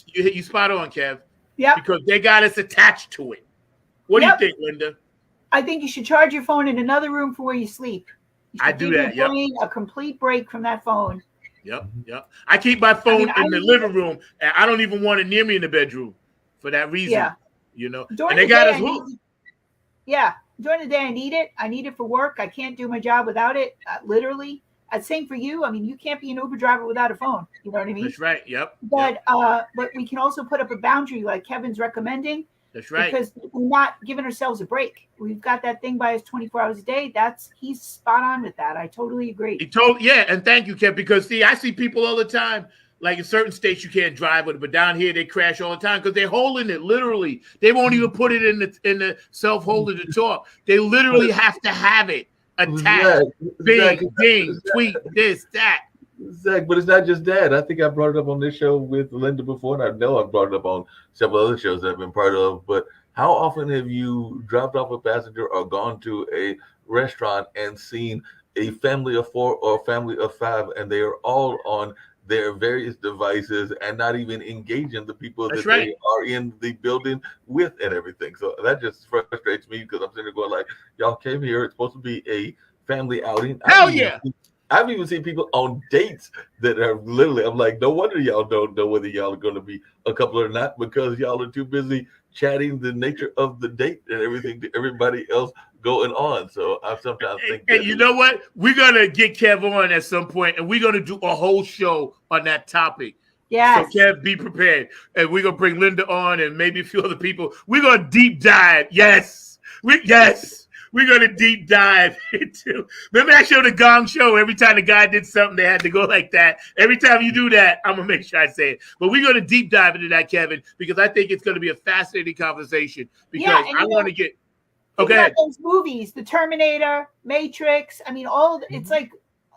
you spot on, Kev. Yeah. Because they got us attached to it. What do you think, Lyndah? I think you should charge your phone in another room for where you sleep. I do that. Yep. A complete break from that phone. Yep. I keep my phone in the living room, and I don't even want it near me in the bedroom for that reason. Yeah. During and they got us hooked. During the day, I need it. I need it for work. I can't do my job without it. Literally. Same for you. I mean, you can't be an Uber driver without a phone. You know what I mean? That's right. Yep. But we can also put up a boundary like Kevin's recommending. That's right. Because we're not giving ourselves a break. We've got that thing by us 24 hours a day. He's spot on with that. I totally agree. And thank you, Kev, because I see people all the time. Like in certain states, you can't drive with it, but down here they crash all the time because they're holding it. Literally, they won't even put it in the self holder to talk. They literally have to have it attached. Ding, tweet, this, that. Zach, but it's not just that. I think I brought it up on this show with Lyndah before, and I know I've brought it up on several other shows that I've been part of. But how often have you dropped off a passenger or gone to a restaurant and seen a family of 4 or a family of 5, and they are all on their various devices and not even engaging the people that they are in the building with and everything? So that just frustrates me because I'm sitting there going like, y'all came here. It's supposed to be a family outing. Hell yeah. I've even seen people on dates that are literally, I'm like, no wonder y'all don't know whether y'all are going to be a couple or not because y'all are too busy chatting the nature of the date and everything to everybody else going on. So I sometimes think and you know what? We're going to get Kev on at some point, and we're going to do a whole show on that topic. Yeah. So Kev, be prepared. And we're going to bring Lyndah on and maybe a few other people. We're going to deep dive. Yes. We're going to deep dive into. Remember that show, The Gong Show? Every time the guy did something, they had to go like that. Every time you do that, I'm going to make sure I say it. But we're going to deep dive into that, Kevin, because I think it's going to be a fascinating conversation. Because I want to get. Okay. Those movies, The Terminator, Matrix. I mean, it's like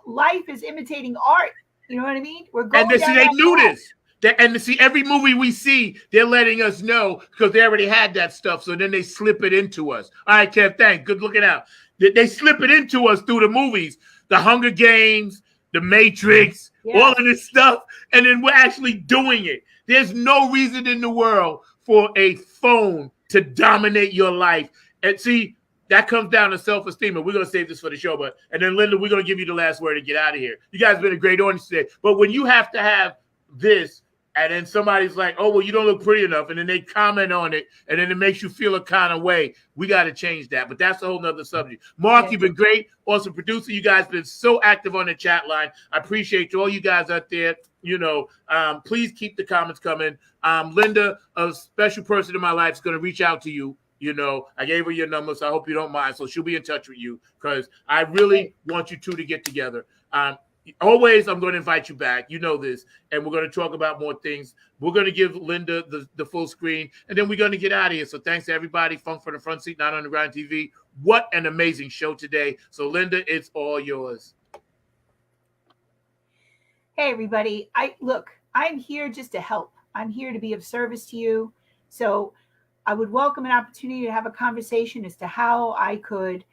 life is imitating art. You know what I mean? We're going. And they knew this. And to see every movie we see, they're letting us know because they already had that stuff. So then they slip it into us. All right, Kev, thanks. Good looking out. They slip it into us through the movies, the Hunger Games, the Matrix, all of this stuff. And then we're actually doing it. There's no reason in the world for a phone to dominate your life. And see, that comes down to self-esteem. And we're going to save this for the show. And then, Lyndah, we're going to give you the last word to get out of here. You guys have been a great audience today. But when you have to have this, and then somebody's like, oh, well, you don't look pretty enough. And then they comment on it. And then it makes you feel a kind of way. We got to change that. But that's a whole nother subject. Mark, you've been great. Awesome producer. You guys have been so active on the chat line. I appreciate all you guys out there. Please keep the comments coming. Lyndah, a special person in my life, is going to reach out to you. I gave her your number, so I hope you don't mind. So she'll be in touch with you because I really want you two to get together. Always, I'm going to invite you back. You know this. And we're going to talk about more things. We're going to give Lyndah the full screen, and then we're going to get out of here. So thanks to everybody. Funk from the Front Seat, Not Underground TV. What an amazing show today. So, Lyndah, it's all yours. Hey, everybody. I'm here just to help. I'm here to be of service to you. So I would welcome an opportunity to have a conversation as to how I could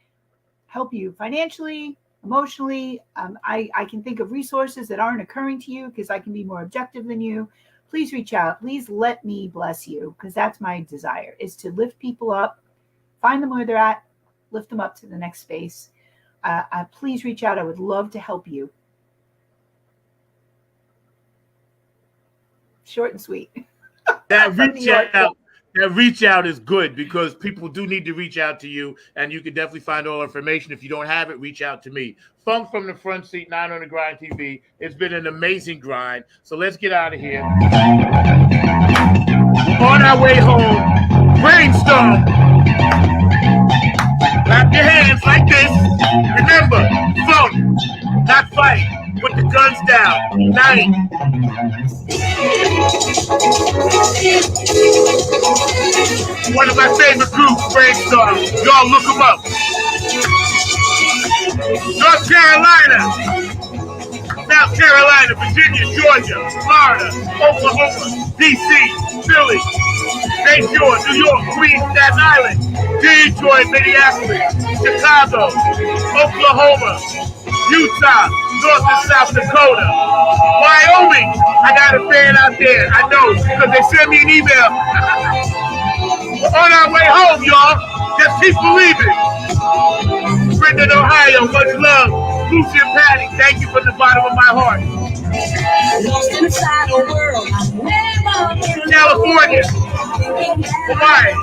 help you financially, emotionally. I can think of resources that aren't occurring to you because I can be more objective than you. Please reach out. Please let me bless you, because that's my desire, is to lift people up, find them where they're at, lift them up to the next space. Please reach out. I would love to help you. Short and sweet. That reach out is good, because people do need to reach out to you, and you can definitely find all information. If you don't have it, reach out to me. Funk from the Front Seat, 9 on the Grind TV. It's been an amazing grind. So let's get out of here. On our way home, brainstorm. Clap your hands like this. Remember, funk, not fight. Put the guns down. Night. One of my favorite groups, Brainstorm. Y'all look them up. North Carolina, South Carolina, Virginia, Georgia, Florida, Oklahoma, D.C., Philly, St. George, New York, Queens, Staten Island, Detroit, Minneapolis, Chicago, Oklahoma, Utah, North and South Dakota, Wyoming. I got a fan out there. I know, because they sent me an email. On our way home, y'all. Just keep believing. Brendan, Ohio, much love. Lucy and Patty, thank you from the bottom of my heart. Lost inside a world California, Hawaii,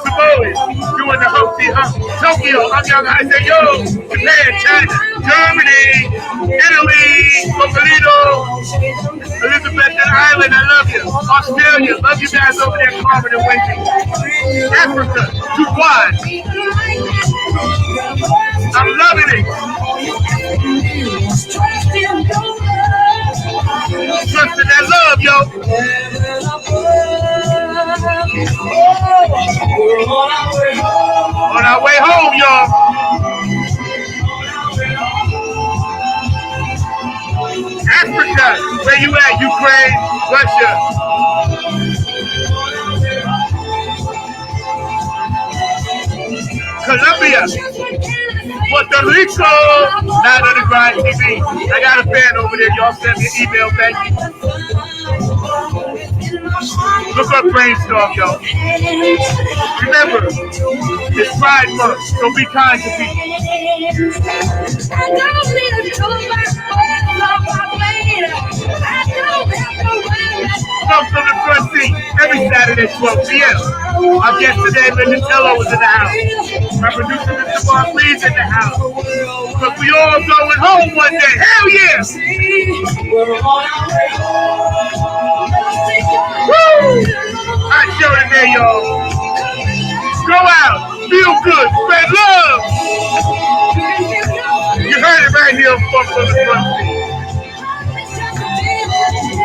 Samoa, doing the Hopi hump. Tokyo, I'm young, I say yo. Japan, China, Germany, Italy, Cocolino, Elizabeth Island, I love you. Australia, love you guys over there, Carmen and Wendy. Africa, Dubai. I'm loving it. Trust in that love, yo. On our way home, y'all. Africa, where you at? Ukraine, Russia. Colombia, Puerto Rico, Not on the Grind TV. I got a fan over there. Y'all send me an email. Thank you. Look up Brainstorm, yo. Remember, it's Pride Month, so be kind to people. Come from the Front Seat every Saturday, 12 p.m. Our guest today, Lyndah Tello, was in the house. My producer, Mr. Mark Lee's in the house. But we all going home one day. Hell yeah! Woo! Hot show today, y'all. Go out, feel good, spread love. You heard it right here on Funk from the Front Seat.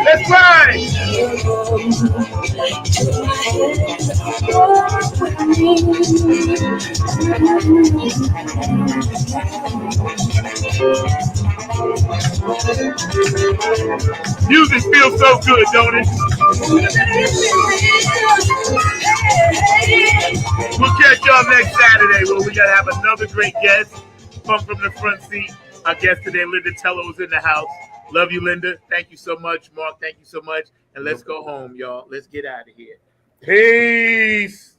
Let's ride. Music feels so good, don't it? We'll catch y'all next Saturday where we gotta have another great guest. Funk from the Front Seat. Our guest today, Lyndah Tello, is in the house. Love you, Lyndah. Thank you so much. Mark, thank you so much. And let's go home, y'all. Let's get out of here. Peace.